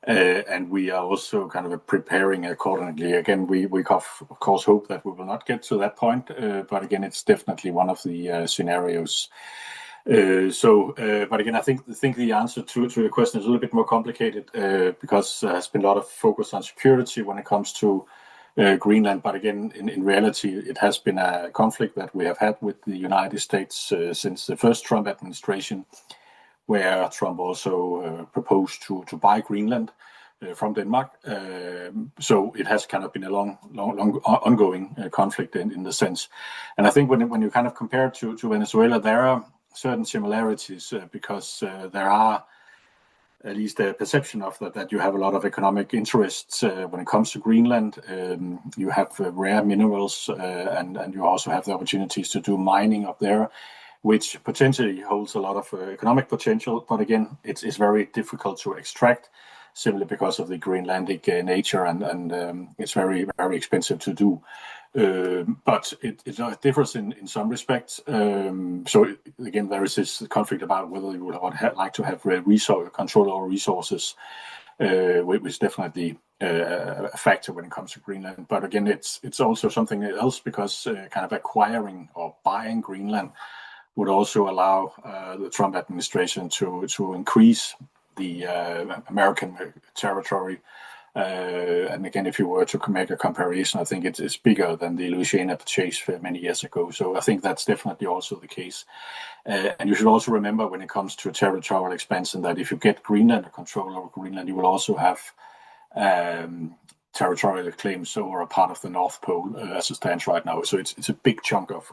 Speaker 5: And we are also kind of preparing accordingly. Again, we of course hope that we will not get to that point, but again, it's definitely one of the scenarios. But again, I think the answer to your question is a little bit more complicated because there has been a lot of focus on security when it comes to Greenland. But again, in reality, it has been a conflict that we have had with the United States since the first Trump administration, where Trump also proposed to buy Greenland from Denmark. So it has kind of been a long ongoing conflict in the sense. And I think when you kind of compare it to Venezuela, there are certain similarities because there are at least a perception of that you have a lot of economic interests when it comes to Greenland. You have rare minerals and you also have the opportunities to do mining up there, which potentially holds a lot of economic potential. But again, it's very difficult to extract simply because of the Greenlandic nature and it's very, very expensive to do. But it differs in some respects. So again, there is this conflict about whether you would like to have control over resources, which is definitely a factor when it comes to Greenland. But again, it's also something else because kind of acquiring or buying Greenland would also allow the Trump administration to increase the American territory. And again, if you were to make a comparison, I think it's bigger than the Louisiana purchase many years ago. So I think that's definitely also the case. And you should also remember when it comes to territorial expansion that if you get Greenland or control over Greenland, you will also have territorial claims over a part of the North Pole as it stands right now. So it's a big chunk of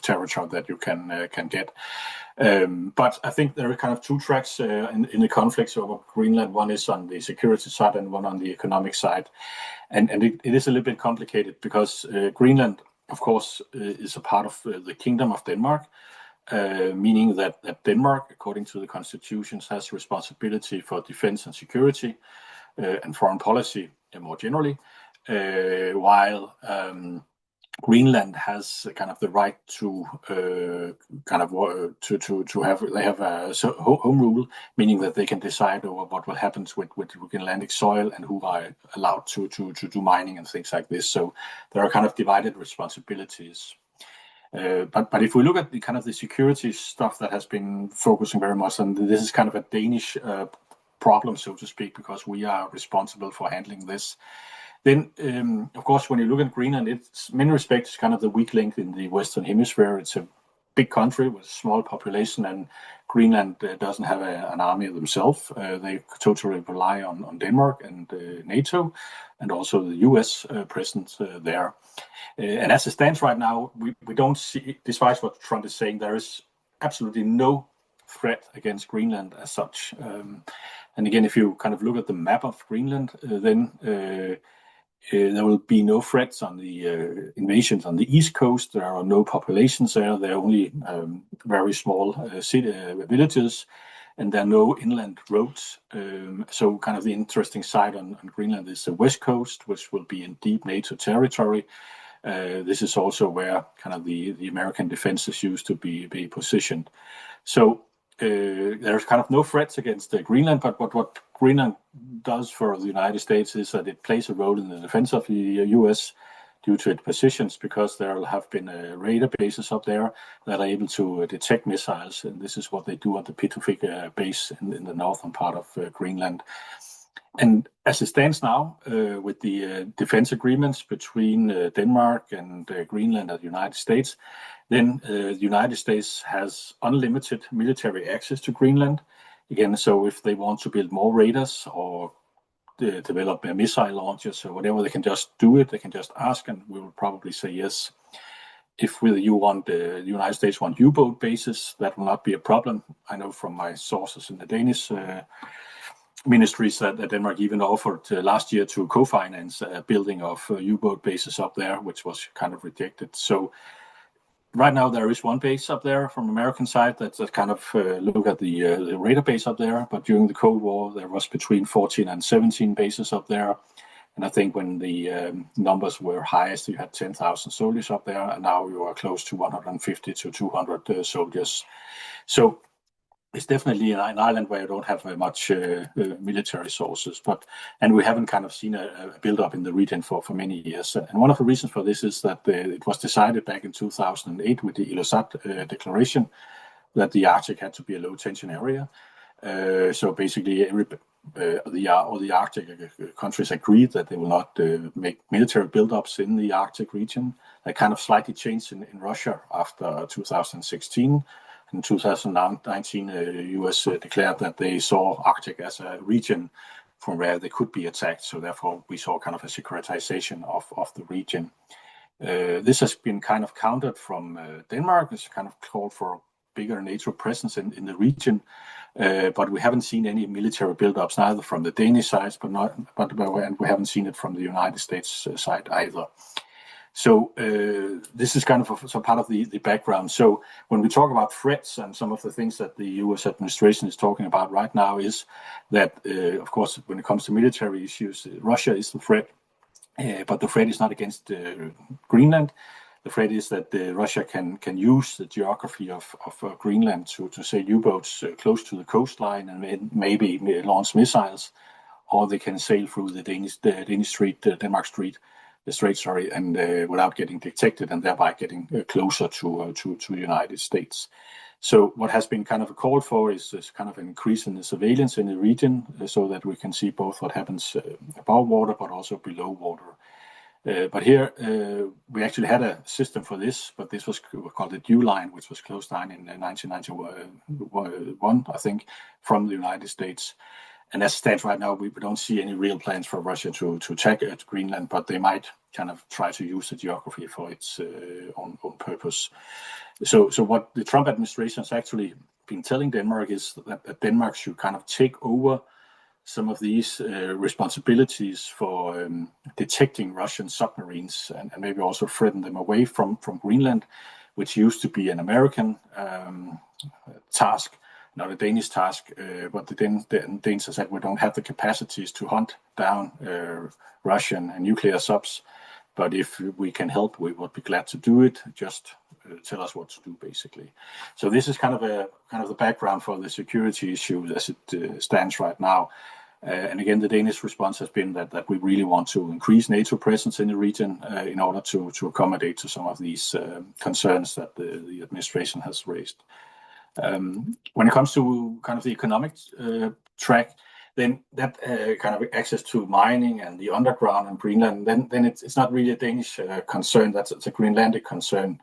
Speaker 5: territory that you can get. But I think there are kind of two tracks in the conflicts over Greenland. One is on the security side and one on the economic side. And it is a little bit complicated because Greenland, of course, is a part of the Kingdom of Denmark, meaning that Denmark, according to the constitutions, has responsibility for defense and security and foreign policy more generally, while Greenland has kind of the right to have a home rule, meaning that they can decide over what will happen with Greenlandic soil and who are allowed to do mining and things like this. So there are kind of divided responsibilities. But if we look at the kind of the security stuff that has been focusing very much, and this is kind of a Danish problem, so to speak, because we are responsible for handling this. Then, of course, when you look at Greenland, it's in many respects kind of the weak link in the Western Hemisphere. It's a big country with a small population, and Greenland doesn't have an army themselves. They totally rely on Denmark and NATO, and also the US presence there. And as it stands right now, we don't see, despite what Trump is saying, there is absolutely no threat against Greenland as such. And again, if you kind of look at the map of Greenland, then there will be no threats on the invasions on the east coast. There are no populations there. There are only very small villages, and there are no inland roads. So kind of the interesting side on Greenland is the west coast, which will be in deep NATO territory. This is also where kind of the American defenses used to be positioned. So there's kind of no threats against Greenland, but what Greenland does for the United States is that it plays a role in the defense of the US due to its positions, because there have been radar bases up there that are able to detect missiles, and this is what they do at the Pitufik base in the northern part of Greenland. And as it stands now, with the defense agreements between Denmark and Greenland and the United States, then the United States has unlimited military access to Greenland. Again, so if they want to build more radars or develop missile launchers or whatever, they can just do it. They can just ask, and we will probably say yes. If the United States want U-boat bases, that will not be a problem. I know from my sources in the Danish ministries that Denmark even offered last year to co-finance a building of U-boat bases up there, which was kind of rejected. So right now there is one base up there from the American side that kind of look at the radar base up there. But during the Cold War, there was between 14 and 17 bases up there. And I think when the numbers were highest, you had 10,000 soldiers up there, and now you are close to 150 to 200 soldiers. So it's definitely an island where you don't have much military sources, and we haven't kind of seen a build-up in the region for many years. And one of the reasons for this is that it was decided back in 2008 with the Ilulissat Declaration that the Arctic had to be a low-tension area. So basically, all the Arctic countries agreed that they will not make military build-ups in the Arctic region. That kind of slightly changed in Russia after 2016. In 2019, the US declared that they saw Arctic as a region from where they could be attacked. So therefore, we saw kind of a securitization of the region. This has been kind of countered from Denmark. It's kind of called for bigger NATO presence in the region. But we haven't seen any military buildups, neither from the Danish side, and we haven't seen it from the United States side either. So this is kind of some part of the background. So when we talk about threats, and some of the things that the US administration is talking about right now is that, of course, when it comes to military issues, Russia is the threat, but the threat is not against Greenland. The threat is that Russia can use the geography of Greenland to say U-boats close to the coastline and maybe launch missiles, or they can sail through the Danish Strait, Denmark Strait, and without getting detected, and thereby getting closer to the United States. So what has been kind of called for is kind of an increase in the surveillance in the region, so that we can see both what happens above water but also below water. But here we actually had a system for this, but this was called the Dew Line, which was closed down in 1991, I think, from the United States. And as it stands right now, we don't see any real plans for Russia to attack Greenland, but they might kind of try to use the geography for its own purpose. So what the Trump administration has actually been telling Denmark is that Denmark should kind of take over some of these responsibilities for detecting Russian submarines and maybe also threaten them away from Greenland, which used to be an American task, not a Danish task, but the Danes said we don't have the capacities to hunt down Russian and nuclear subs. but if we can help, we would be glad to do it. Just tell us what to do, basically. So this is kind of the background for the security issue as it stands right now. And again, the Danish response has been that we really want to increase NATO presence in the region in order to accommodate to some of these concerns that the administration has raised. When it comes to kind of the economic track, then that kind of access to mining and the underground in Greenland, then it's not really a Danish concern. It's a Greenlandic concern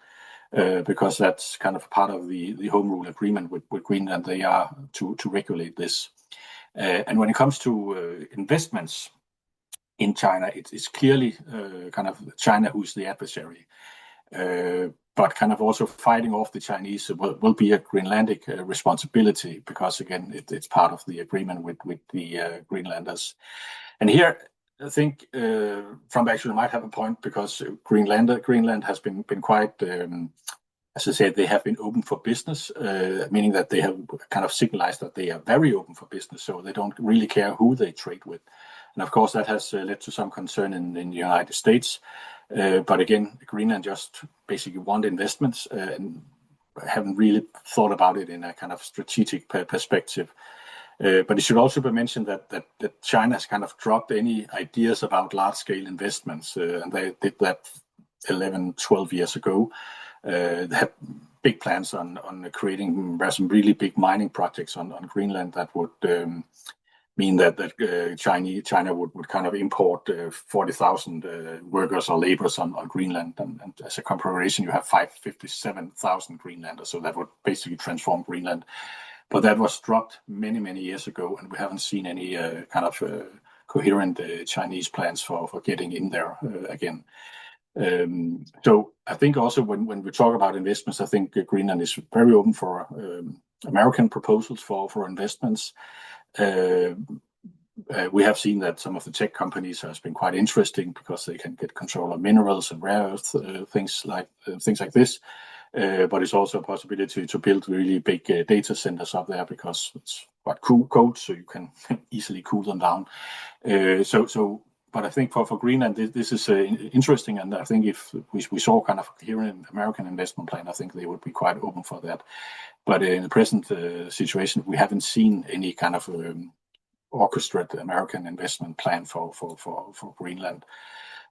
Speaker 5: because that's kind of part of the Home Rule Agreement with Greenland. They are to regulate this. And when it comes to investments in China, it's clearly kind of China who's the adversary. But kind of also fighting off the Chinese will be a Greenlandic responsibility because, again, it's part of the agreement with the Greenlanders. And here, I think Trump actually might have a point because Greenland has been quite, as I said, they have been open for business, meaning that they have kind of signalized that they are very open for business, so they don't really care who they trade with. And of course, that has led to some concern in the United States. But again, Greenland just basically want investments and haven't really thought about it in a kind of strategic perspective. But it should also be mentioned that China has kind of dropped any ideas about large-scale investments, and they did that 11, 12 years ago. They had big plans on creating some really big mining projects on Greenland that would mean that China would kind of import 40,000 workers or laborers on Greenland, and as a comparison, you have 57,000 Greenlanders, so that would basically transform Greenland. But that was dropped many years ago, and we haven't seen any kind of coherent Chinese plans for getting in there again. So I think also when we talk about investments, I think Greenland is very open for American proposals for investments. We have seen that some of the tech companies has been quite interesting because they can get control of minerals and rare earth things like this. But it's also a possibility to build really big data centers up there because it's quite cold, so you can easily cool them down. But I think for Greenland, this is interesting, and I think if we saw kind of here an American investment plan, I think they would be quite open for that. But in the present situation, we haven't seen any kind of orchestrated American investment plan for Greenland.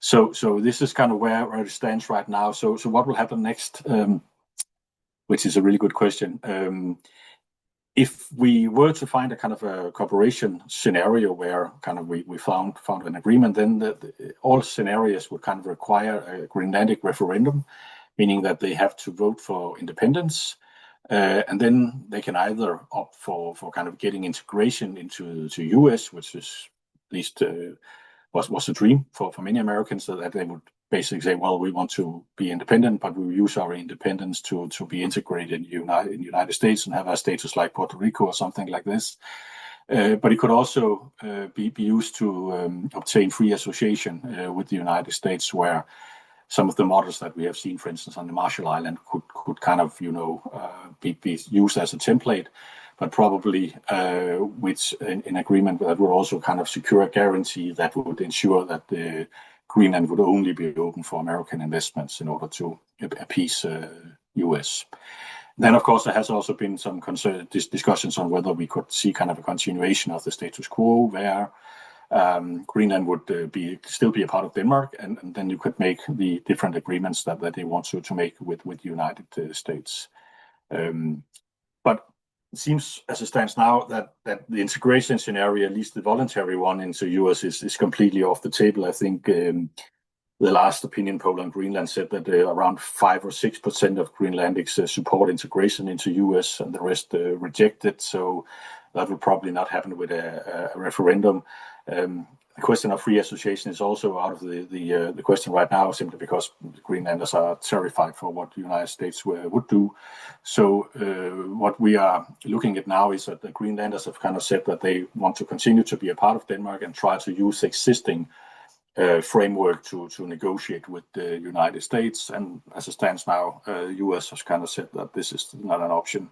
Speaker 5: So this is kind of where it stands right now. So what will happen next? Which is a really good question. If we were to find a kind of a cooperation scenario where kind of we found an agreement, then all scenarios would kind of require a Greenlandic referendum, meaning that they have to vote for independence, and then they can either opt for kind of getting integration into US, which is at least was a dream for many Americans, so that they would basically say, well, we want to be independent, but we will use our independence to be integrated in the United States and have a status like Puerto Rico or something like this. But it could also be used to obtain free association with the United States, where some of the models that we have seen, for instance, on the Marshall Island could kind of, be used as a template, but probably with an agreement that would also kind of secure a guarantee that would ensure that the Greenland would only be open for American investments in order to appease US. Then, of course, there has also been some discussions on whether we could see kind of a continuation of the status quo where Greenland would still be a part of Denmark, and then you could make the different agreements that they want to make with the United States. But it seems, as it stands now, that the integration scenario, at least the voluntary one into US, is completely off the table. I think the last opinion poll on Greenland said that around 5 or 6% of Greenlandics support integration into US, and the rest reject it. So that will probably not happen with a referendum. The question of free association is also out of the question right now, simply because Greenlanders are terrified for what the United States would do. So what we are looking at now is that the Greenlanders have kind of said that they want to continue to be a part of Denmark and try to use existing framework to negotiate with the United States. And as it stands now, US has kind of said that this is not an option.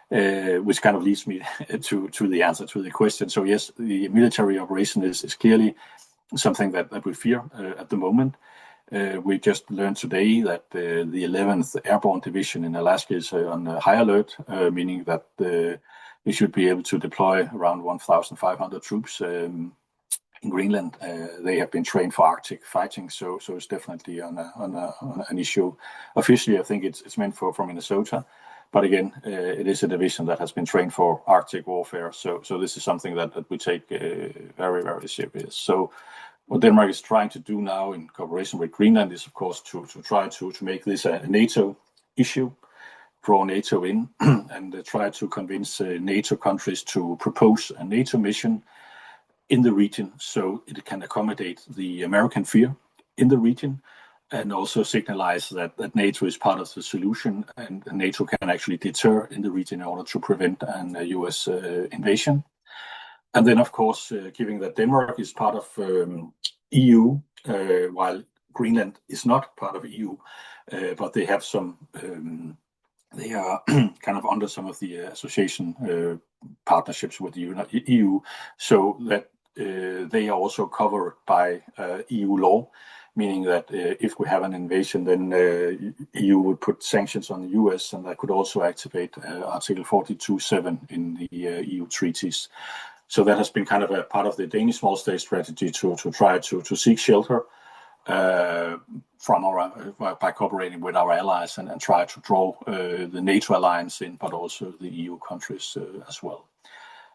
Speaker 5: Which kind of leads me to the answer to the question. So yes, the military operation is clearly something that we fear at the moment. We just learned today that the 11th Airborne Division in Alaska is on high alert, meaning that we should be able to deploy around 1,500 troops in Greenland. They have been trained for Arctic fighting, so it's definitely on an issue. Officially, I think it's meant for Minnesota, but again, it is a division that has been trained for Arctic warfare. So this is something that we take very, very serious. So what Denmark is trying to do now in cooperation with Greenland is, of course, to try to make this a NATO issue, draw NATO in, and try to convince NATO countries to propose a NATO mission in the region so it can accommodate the American fear in the region, and also signalize that NATO is part of the solution and NATO can actually deter in the region in order to prevent an US invasion. And then, of course, given that Denmark is part of EU, while Greenland is not part of EU, but they have some, they are kind of under some of the association partnerships with the EU, so that they are also covered by EU law, meaning that if we have an invasion, then EU would put sanctions on the US, and that could also activate Article 42.7 in the EU treaties. So that has been kind of a part of the Danish small state strategy to try to seek shelter from by cooperating with our allies and try to draw the NATO alliance in, but also the EU countries as well.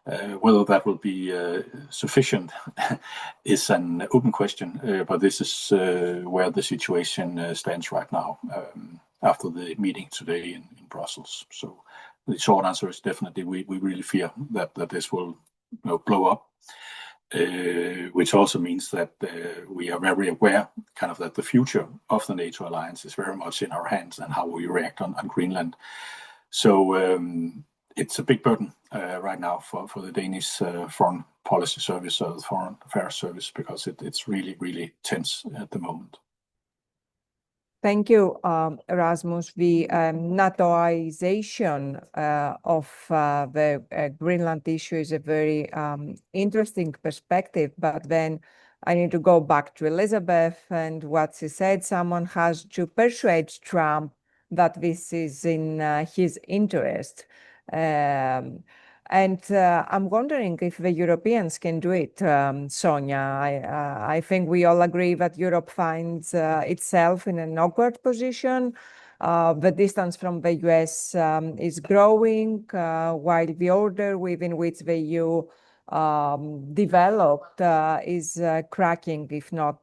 Speaker 5: Whether that will be sufficient is an open question, but this is where the situation stands right now after the meeting today in Brussels. So the short answer is definitely we really fear that this will blow up, which also means that we are very aware kind of that the future of the NATO alliance is very much in our hands and how we react on Greenland. So it's a big burden right now for the Danish Foreign Policy Service or the Foreign Affairs Service, because it's really, really tense at the moment.
Speaker 1: Thank you, Rasmus. The NATOization of the Greenland issue is a very interesting perspective, but then I need to go back to Elizabeth and what she said. Someone has to persuade Trump that this is in his interest. And I'm wondering if the Europeans can do it, Sonia. I think we all agree that Europe finds itself in an awkward position. The distance from the US is growing, while the order within which the EU developed is cracking, if not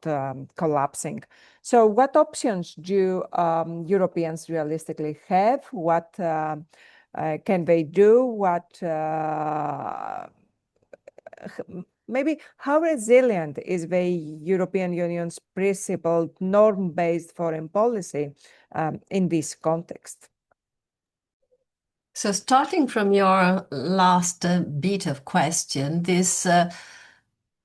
Speaker 1: collapsing. So what options do Europeans realistically have? What can they do? What maybe how resilient is the European Union's principled norm-based foreign policy in this context?
Speaker 6: So starting from your last bit of question, this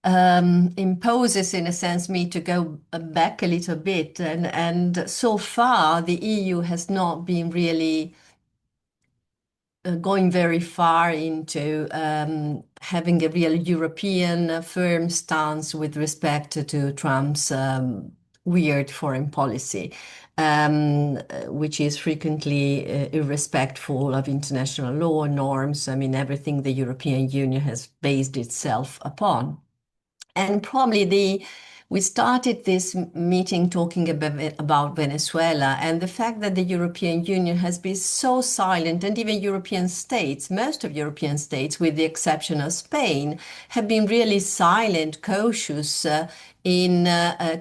Speaker 6: imposes, in a sense, me to go back a little bit. And so far, the EU has not been really going very far into having a real European firm stance with respect to Trump's weird foreign policy, which is frequently irrespectful of international law norms. I mean, everything the European Union has based itself upon. And probably we started this meeting talking about Venezuela, and the fact that the European Union has been so silent, and even European states, most of European states, with the exception of Spain, have been really silent, cautious in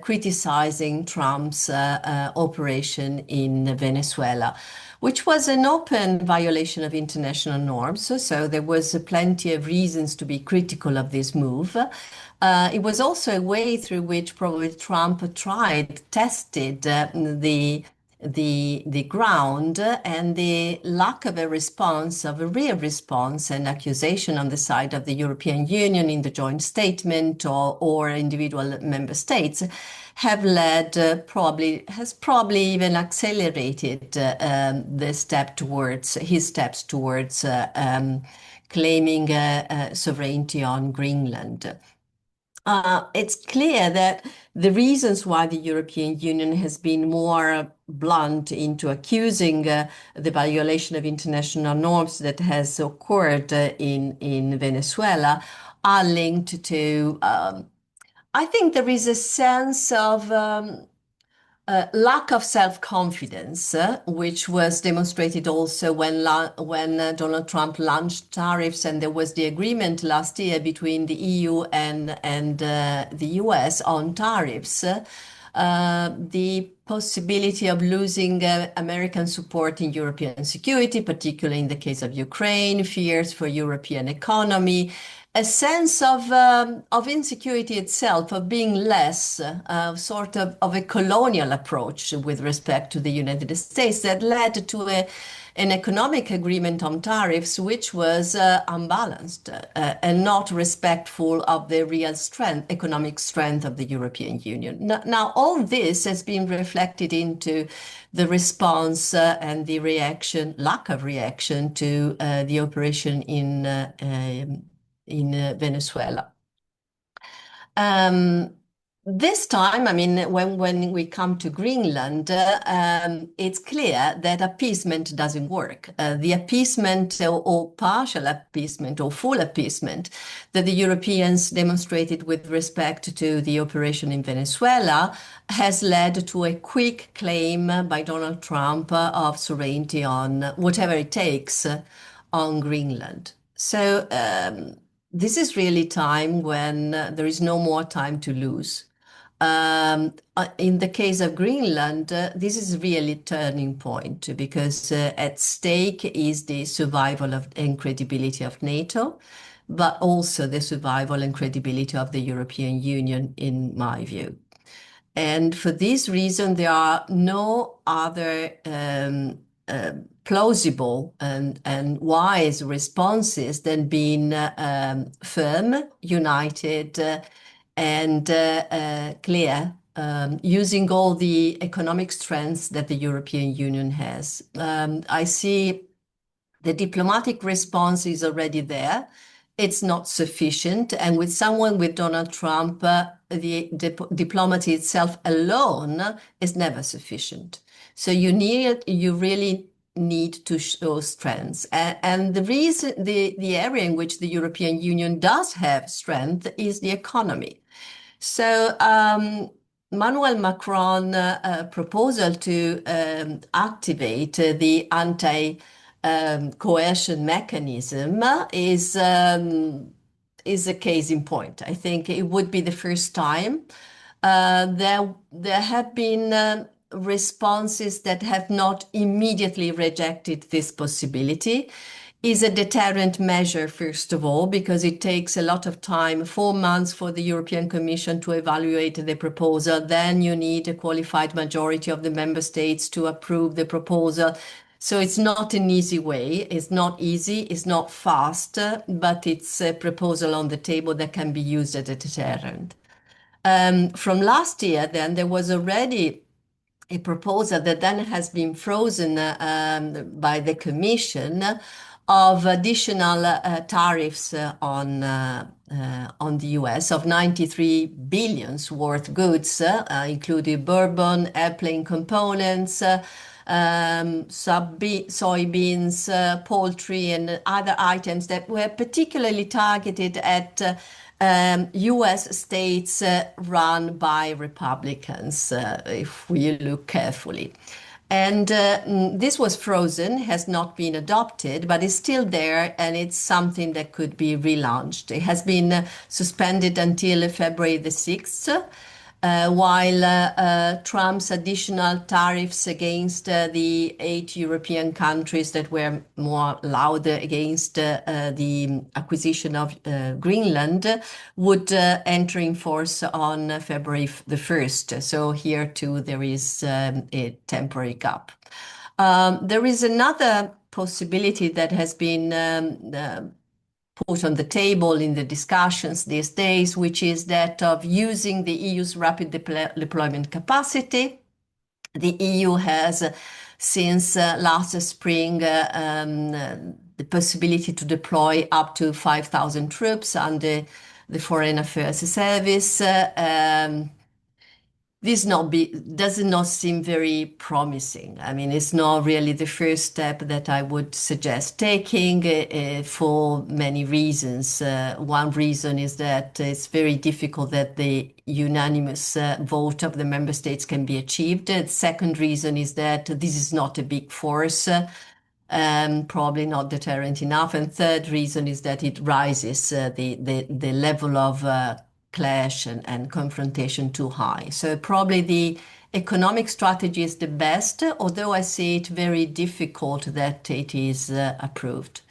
Speaker 6: criticizing Trump's operation in Venezuela, which was an open violation of international norms. So there was plenty of reasons to be critical of this move. It was also a way through which probably Trump tested the ground, and the lack of a response, of a real response and accusation on the side of the European Union in the joint statement or individual member states have led has probably even accelerated his steps towards claiming sovereignty on Greenland. It's clear that the reasons why the European Union has been more blunt into accusing the violation of international norms that has occurred in Venezuela are linked to, I think there is a sense of lack of self-confidence, which was demonstrated also when Donald Trump launched tariffs, and there was the agreement last year between the EU and the US on tariffs. The possibility of losing American support in European security, particularly in the case of Ukraine, fears for European economy, a sense of insecurity itself, of being less sort of a colonial approach with respect to the United States that led to an economic agreement on tariffs which was unbalanced and not respectful of the real strength, economic strength of the European Union. Now, all this has been reflected into the response and the reaction, lack of reaction to the operation in Venezuela. This time, I mean, when we come to Greenland, it's clear that appeasement doesn't work. The appeasement or partial appeasement or full appeasement that the Europeans demonstrated with respect to the operation in Venezuela has led to a quick claim by Donald Trump of sovereignty on whatever it takes on Greenland. So this is really time when there is no more time to lose. In the case of Greenland, this is really a turning point because at stake is the survival and credibility of NATO, but also the survival and credibility of the European Union, in my view. And for this reason, there are no other plausible and wise responses than being firm, united, and clear, using all the economic strengths that the European Union has. I see the diplomatic response is already there. It's not sufficient. And with someone with Donald Trump, the diplomacy itself alone is never sufficient. So you really need to show strengths. And the reason, the area in which the European Union does have strength is the economy. So Emmanuel Macron's proposal to activate the anti-coercion mechanism is a case in point. I think it would be the first time. There have been responses that have not immediately rejected this possibility. Is a deterrent measure, first of all, because it takes a lot of time, 4 months for the European Commission to evaluate the proposal. Then you need a qualified majority of the member states to approve the proposal. So it's not an easy way. It's not easy. It's not fast, but it's a proposal on the table that can be used as a deterrent. From last year, then, there was already a proposal that then has been frozen by the Commission of additional tariffs on the US of 93 billion worth goods, including bourbon, airplane components, soybeans, poultry, and other items that were particularly targeted at US states run by Republicans, if we look carefully. And this was frozen, has not been adopted, but is still there, and it's something that could be relaunched. It has been suspended until February the 6th, while Trump's additional tariffs against the 8 European countries that were more loud against the acquisition of Greenland would enter in force on February the 1st. So here too there is a temporary gap. There is another possibility that has been put on the table in the discussions these days, which is that of using the EU's rapid deployment capacity. The EU has, since last spring, the possibility to deploy up to 5,000 troops under the Foreign Affairs Service. This does not seem very promising. I mean, it's not really the first step that I would suggest taking for many reasons. One reason is that it's very difficult that the unanimous vote of the member states can be achieved. The second reason is that this is not a big force, probably not deterrent enough. And third reason is that it rises the level of clash and confrontation too high. So probably the economic strategy is the best, although I see it very difficult that it is approved.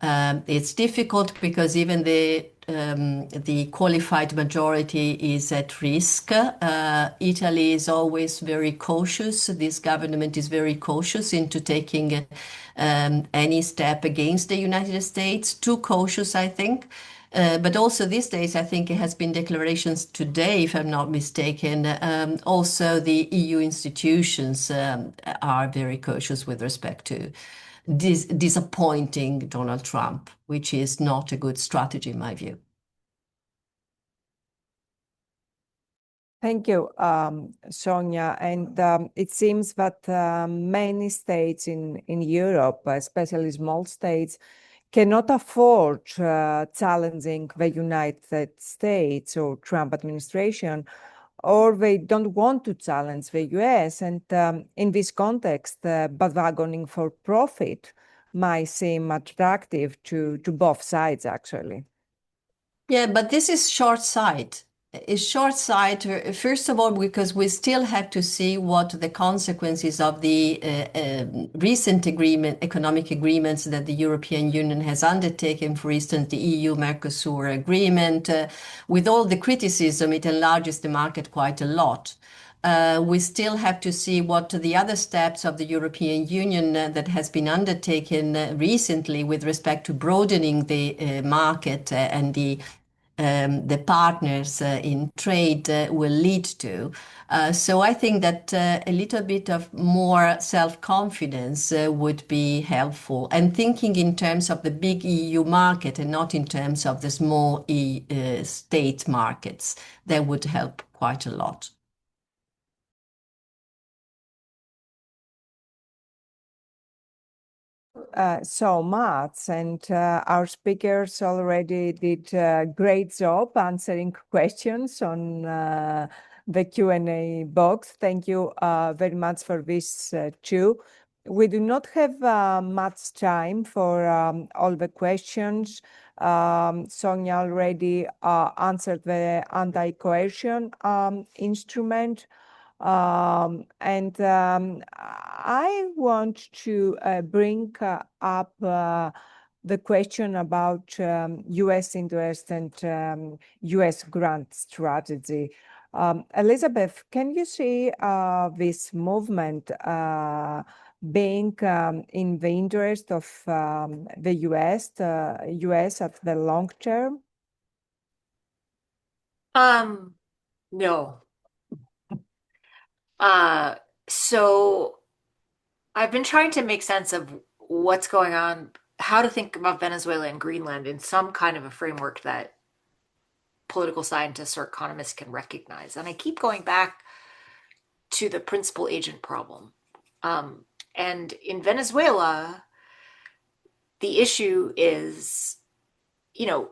Speaker 6: It's difficult because even the qualified majority is at risk. Italy is always very cautious. This government is very cautious into taking any step against the United States. Too cautious, I think. But also these days, I think it has been declarations today, if I'm not mistaken. Also, the EU institutions are very cautious with respect to disappointing Donald Trump, which is not a good strategy in my view.
Speaker 1: Thank you, Sonia. And it seems that many states in Europe, especially small states, cannot afford challenging the United States or Trump administration, or they don't want to challenge the US. And in this context, bargaining for profit might seem attractive to both sides, actually.
Speaker 6: Yeah, but this is short sight. It's short sight, first of all, because we still have to see what the consequences of the recent economic agreements that the European Union has undertaken, for instance, the EU-Mercosur agreement. With all the criticism, it enlarges the market quite a lot. We still have to see what the other steps of the European Union that has been undertaken recently with respect to broadening the market and the partners in trade will lead to. So I think that a little bit of more self-confidence would be helpful, and thinking in terms of the big EU market and not in terms of the small state markets, that would help quite a lot.
Speaker 1: So much, and our speakers already did a great job answering questions on the Q&A box. Thank you very much for this too. We do not have much time for all the questions. Sonia already answered the anti-coercion instrument. And I want to bring up the question about US interest and US grant strategy. Elizabeth, can you see this movement being in the interest of the US at the long term?
Speaker 2: No. So I've been trying to make sense of what's going on, how to think about Venezuela and Greenland in some kind of a framework that political scientists or economists can recognize. And I keep going back to the principal agent problem. And in Venezuela, the issue is,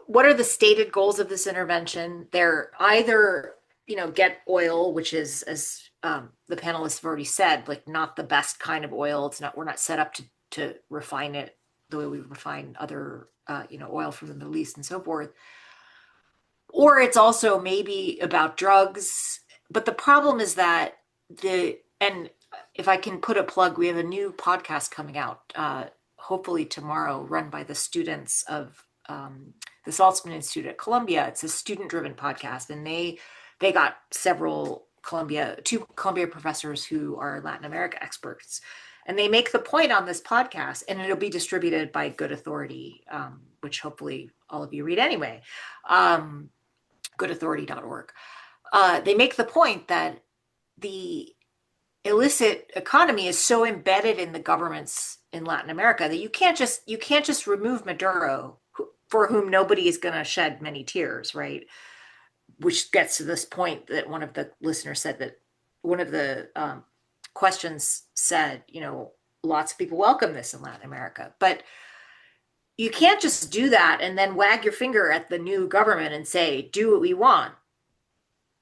Speaker 2: what are the stated goals of this intervention? They're either, get oil, which is, as the panelists have already said, like not the best kind of oil. We're not set up to refine it the way we refine other, oil from the Middle East and so forth. Or it's also maybe about drugs. But the problem is that and if I can put a plug, we have a new podcast coming out, hopefully tomorrow, run by the students of the Saltzman Institute at Columbia. It's a student-driven podcast, and they got two Columbia professors who are Latin America experts. And they make the point on this podcast, and it'll be distributed by Good Authority, which hopefully all of you read anyway, goodauthority.org. They make the point that the illicit economy is so embedded in the governments in Latin America that you can't just remove Maduro, for whom nobody is going to shed many tears, right? Which gets to this point that one of the listeners said, that one of the questions said, lots of people welcome this in Latin America, but you can't just do that and then wag your finger at the new government and say, do what we want,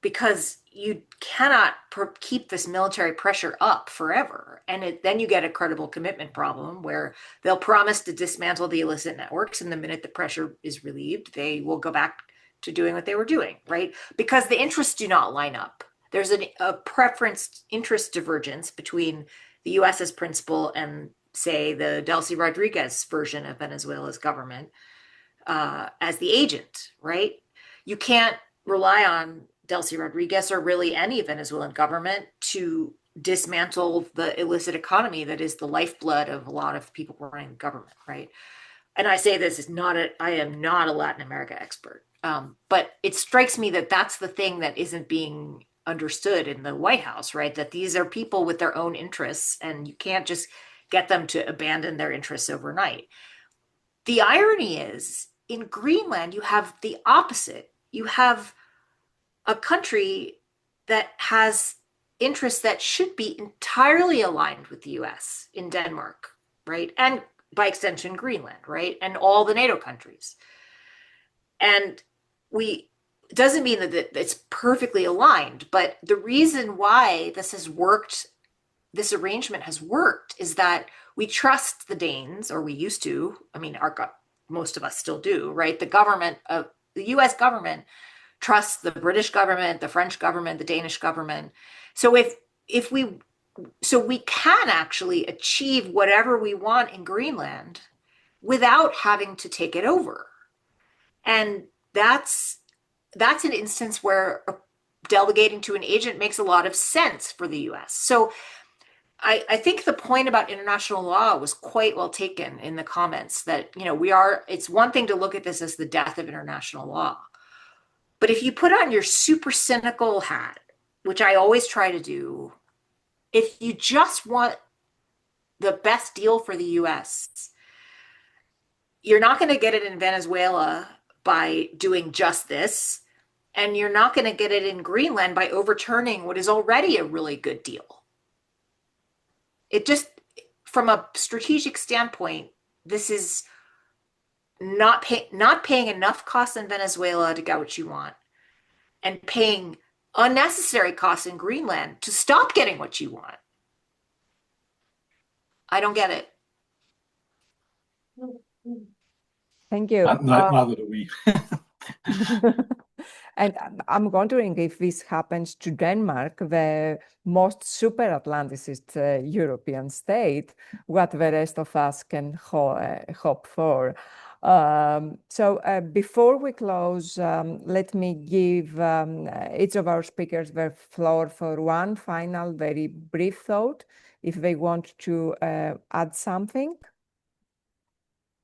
Speaker 2: because you cannot keep this military pressure up forever. And then you get a credible commitment problem where they'll promise to dismantle the illicit networks, and the minute the pressure is relieved, they will go back to doing what they were doing, right? Because the interests do not line up. There's a preference interest divergence between the US's principle and, say, the Delcy Rodriguez version of Venezuela's government as the agent, right? You can't rely on Delcy Rodriguez or really any Venezuelan government to dismantle the illicit economy that is the lifeblood of a lot of people running the government, right? And I say this is I am not a Latin America expert, but it strikes me that that's the thing that isn't being understood in the White House, right? That these are people with their own interests, and you can't just get them to abandon their interests overnight. The irony is, in Greenland, you have the opposite. You have a country that has interests that should be entirely aligned with the US in Denmark, right? And by extension, Greenland, right? And all the NATO countries. And it doesn't mean that it's perfectly aligned, but the reason why this has worked, this arrangement has worked, is that we trust the Danes, or we used to. I mean, most of us still do, right? The US government trusts the British government, the French government, the Danish government. So we can actually achieve whatever we want in Greenland without having to take it over. And that's an instance where delegating to an agent makes a lot of sense for the US. So I think the point about international law was quite well taken in the comments, that, it's one thing to look at this as the death of international law. But if you put on your super cynical hat, which I always try to do, if you just want the best deal for the US, you're not going to get it in Venezuela by doing just this, and you're not going to get it in Greenland by overturning what is already a really good deal. It just, from a strategic standpoint, this is not paying enough costs in Venezuela to get what you want, and paying unnecessary costs in Greenland to stop getting what you want. I don't get it.
Speaker 1: Thank you.
Speaker 5: Neither do we.
Speaker 1: And I'm wondering if this happens to Denmark, the most super Atlanticist European state, what the rest of us can hope for. So before we close, let me give each of our speakers the floor for one final, very brief thought, if they want to add something.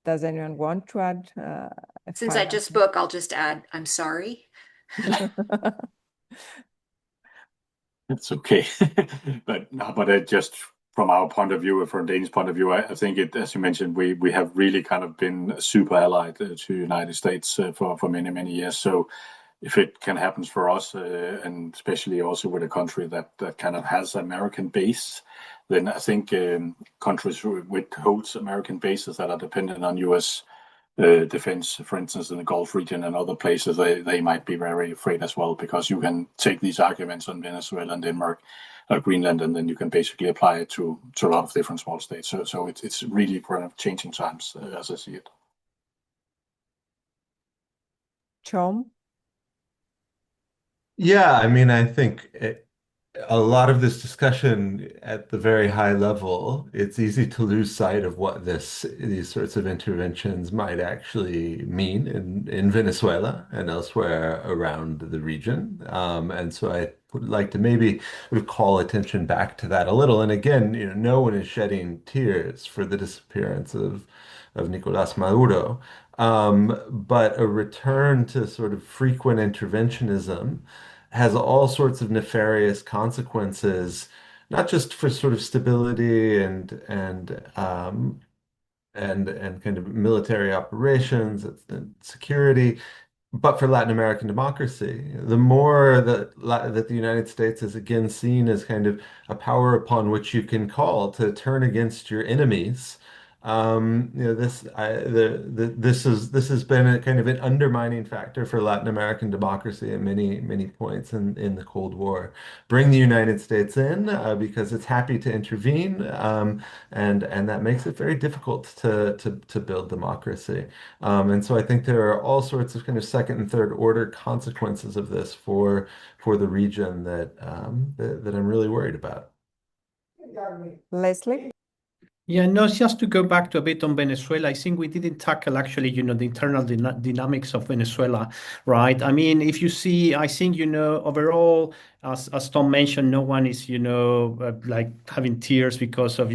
Speaker 1: Does anyone want to add?
Speaker 2: Since I just spoke, I'll just add, I'm sorry.
Speaker 5: It's okay. But just from our point of view, from Danish point of view, I think as you mentioned, we have really kind of been super allied to the United States for many, many years. So if it can happen for us, and especially also with a country that kind of has American base, then I think countries with holds American bases that are dependent on US defense, for instance, in the Gulf region and other places, they might be very afraid as well, because you can take these arguments on Venezuela and Denmark, Greenland, and then you can basically apply it to a lot of different small states. So it's really kind of changing times as I see it.
Speaker 1: Tom?
Speaker 3: Yeah, I mean, I think a lot of this discussion at the very high level, it's easy to lose sight of what these sorts of interventions might actually mean in Venezuela and elsewhere around the region. And so I would like to maybe call attention back to that a little. And again, no one is shedding tears for the disappearance of Nicolás Maduro. But a return to sort of frequent interventionism has all sorts of nefarious consequences, not just for sort of stability and and kind of military operations and security. But for Latin American democracy, the more that the United States is again seen as kind of a power upon which you can call to turn against your enemies, this has been a kind of an undermining factor for Latin American democracy at many points in the Cold War. Bring the United States in because it's happy to intervene, and that makes it very difficult to build democracy. And so I think there are all sorts of kind of second and third order consequences of this for the region that I'm really worried about.
Speaker 1: Leslie?
Speaker 4: Yeah, no, just to go back to a bit on Venezuela, I think we didn't tackle actually, the internal dynamics of Venezuela, right? I mean, if you see, I think, overall, as Tom mentioned, no one is, like having tears because of,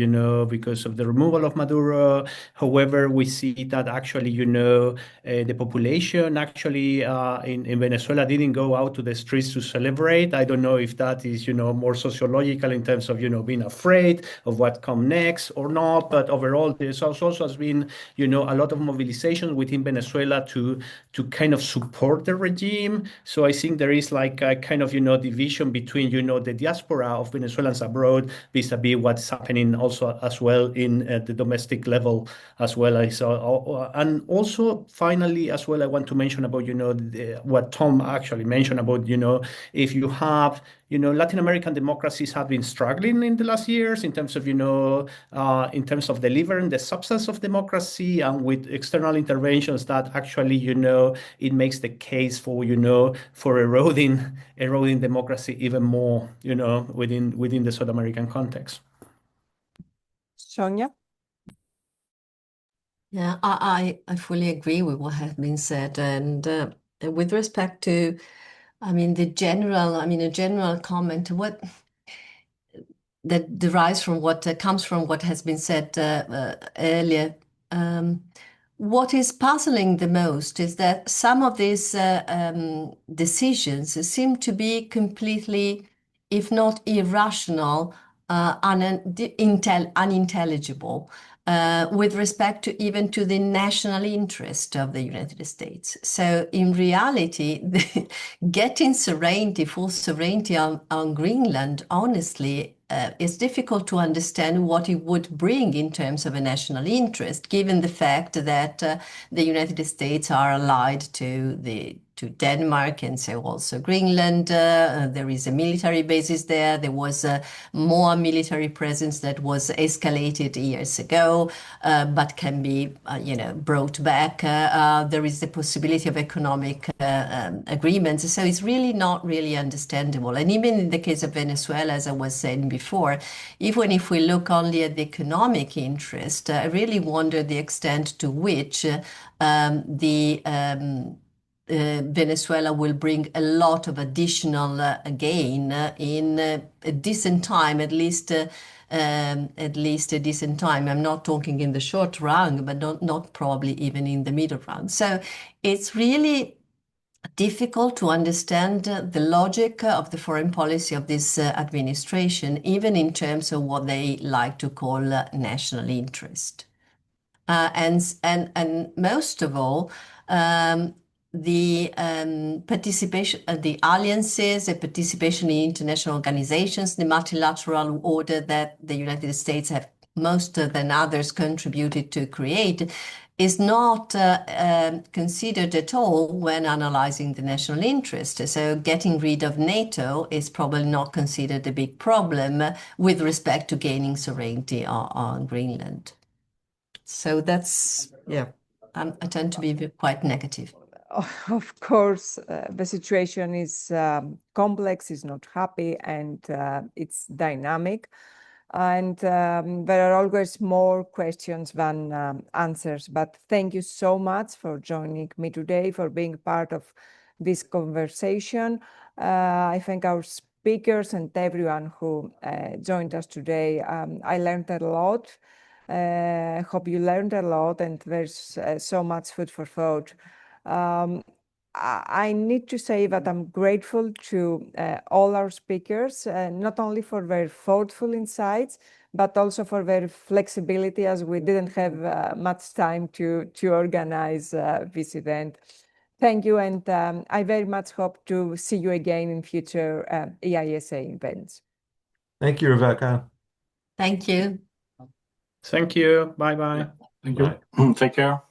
Speaker 4: because of the removal of Maduro. However, we see that actually, the population actually in Venezuela didn't go out to the streets to celebrate. I don't know if that is, more sociological in terms of, being afraid of what come next or not. But overall, there's also has been, a lot of mobilization within Venezuela to kind of support the regime. So I think there is like a kind of, division between, the diaspora of Venezuelans abroad vis-a-vis what's happening also as well in the domestic level as well. And also finally as well, I want to mention about, what Tom actually mentioned about, if you have, Latin American democracies have been struggling in the last years in terms of, in terms of delivering the substance of democracy and with external interventions that actually, it makes the case for, for eroding democracy even more, within the South American context.
Speaker 1: Sonia?
Speaker 6: Yeah, I fully agree with what has been said. And with respect to, a general comment, that derives from what comes from what has been said earlier. What is puzzling the most is that some of these decisions seem to be completely, if not irrational, unintelligible with respect to even to the national interest of the United States. So in reality, getting sovereignty, full sovereignty on Greenland, honestly, it's difficult to understand what it would bring in terms of a national interest, given the fact that the United States are allied to Denmark and so also Greenland. There is a military basis there. There was more military presence that was escalated years ago, but can be, brought back. There is the possibility of economic agreements. So it's really not really understandable. And even in the case of Venezuela, as I was saying before, even if we look only at the economic interest, I really wonder the extent to which Venezuela will bring a lot of additional gain in a decent time, at least a decent time. I'm not talking in the short run, but not probably even in the middle run. So it's really difficult to understand the logic of the foreign policy of this administration, even in terms of what they like to call national interest. And most of all, the participation, the alliances, the participation in international organizations, the multilateral order that the United States have most than others contributed to create, is not considered at all when analyzing the national interest. So getting rid of NATO is probably not considered a big problem with respect to gaining sovereignty on Greenland. So that's, yeah, I tend to be quite negative.
Speaker 1: Of course, the situation is complex, is not happy, and it's dynamic. And there are always more questions than answers. But thank you so much for joining me today, for being part of this conversation. I thank our speakers and everyone who joined us today. I learned a lot. Hope you learned a lot, and there's so much food for thought. I need to say that I'm grateful to all our speakers, not only for their thoughtful insights, but also for their flexibility, as we didn't have much time to organize this event. Thank you, and I very much hope to see you again in future EISA events.
Speaker 3: Thank you, Rebecca.
Speaker 6: Thank you.
Speaker 4: Thank you. Bye-bye.
Speaker 5: Thank you. Take care.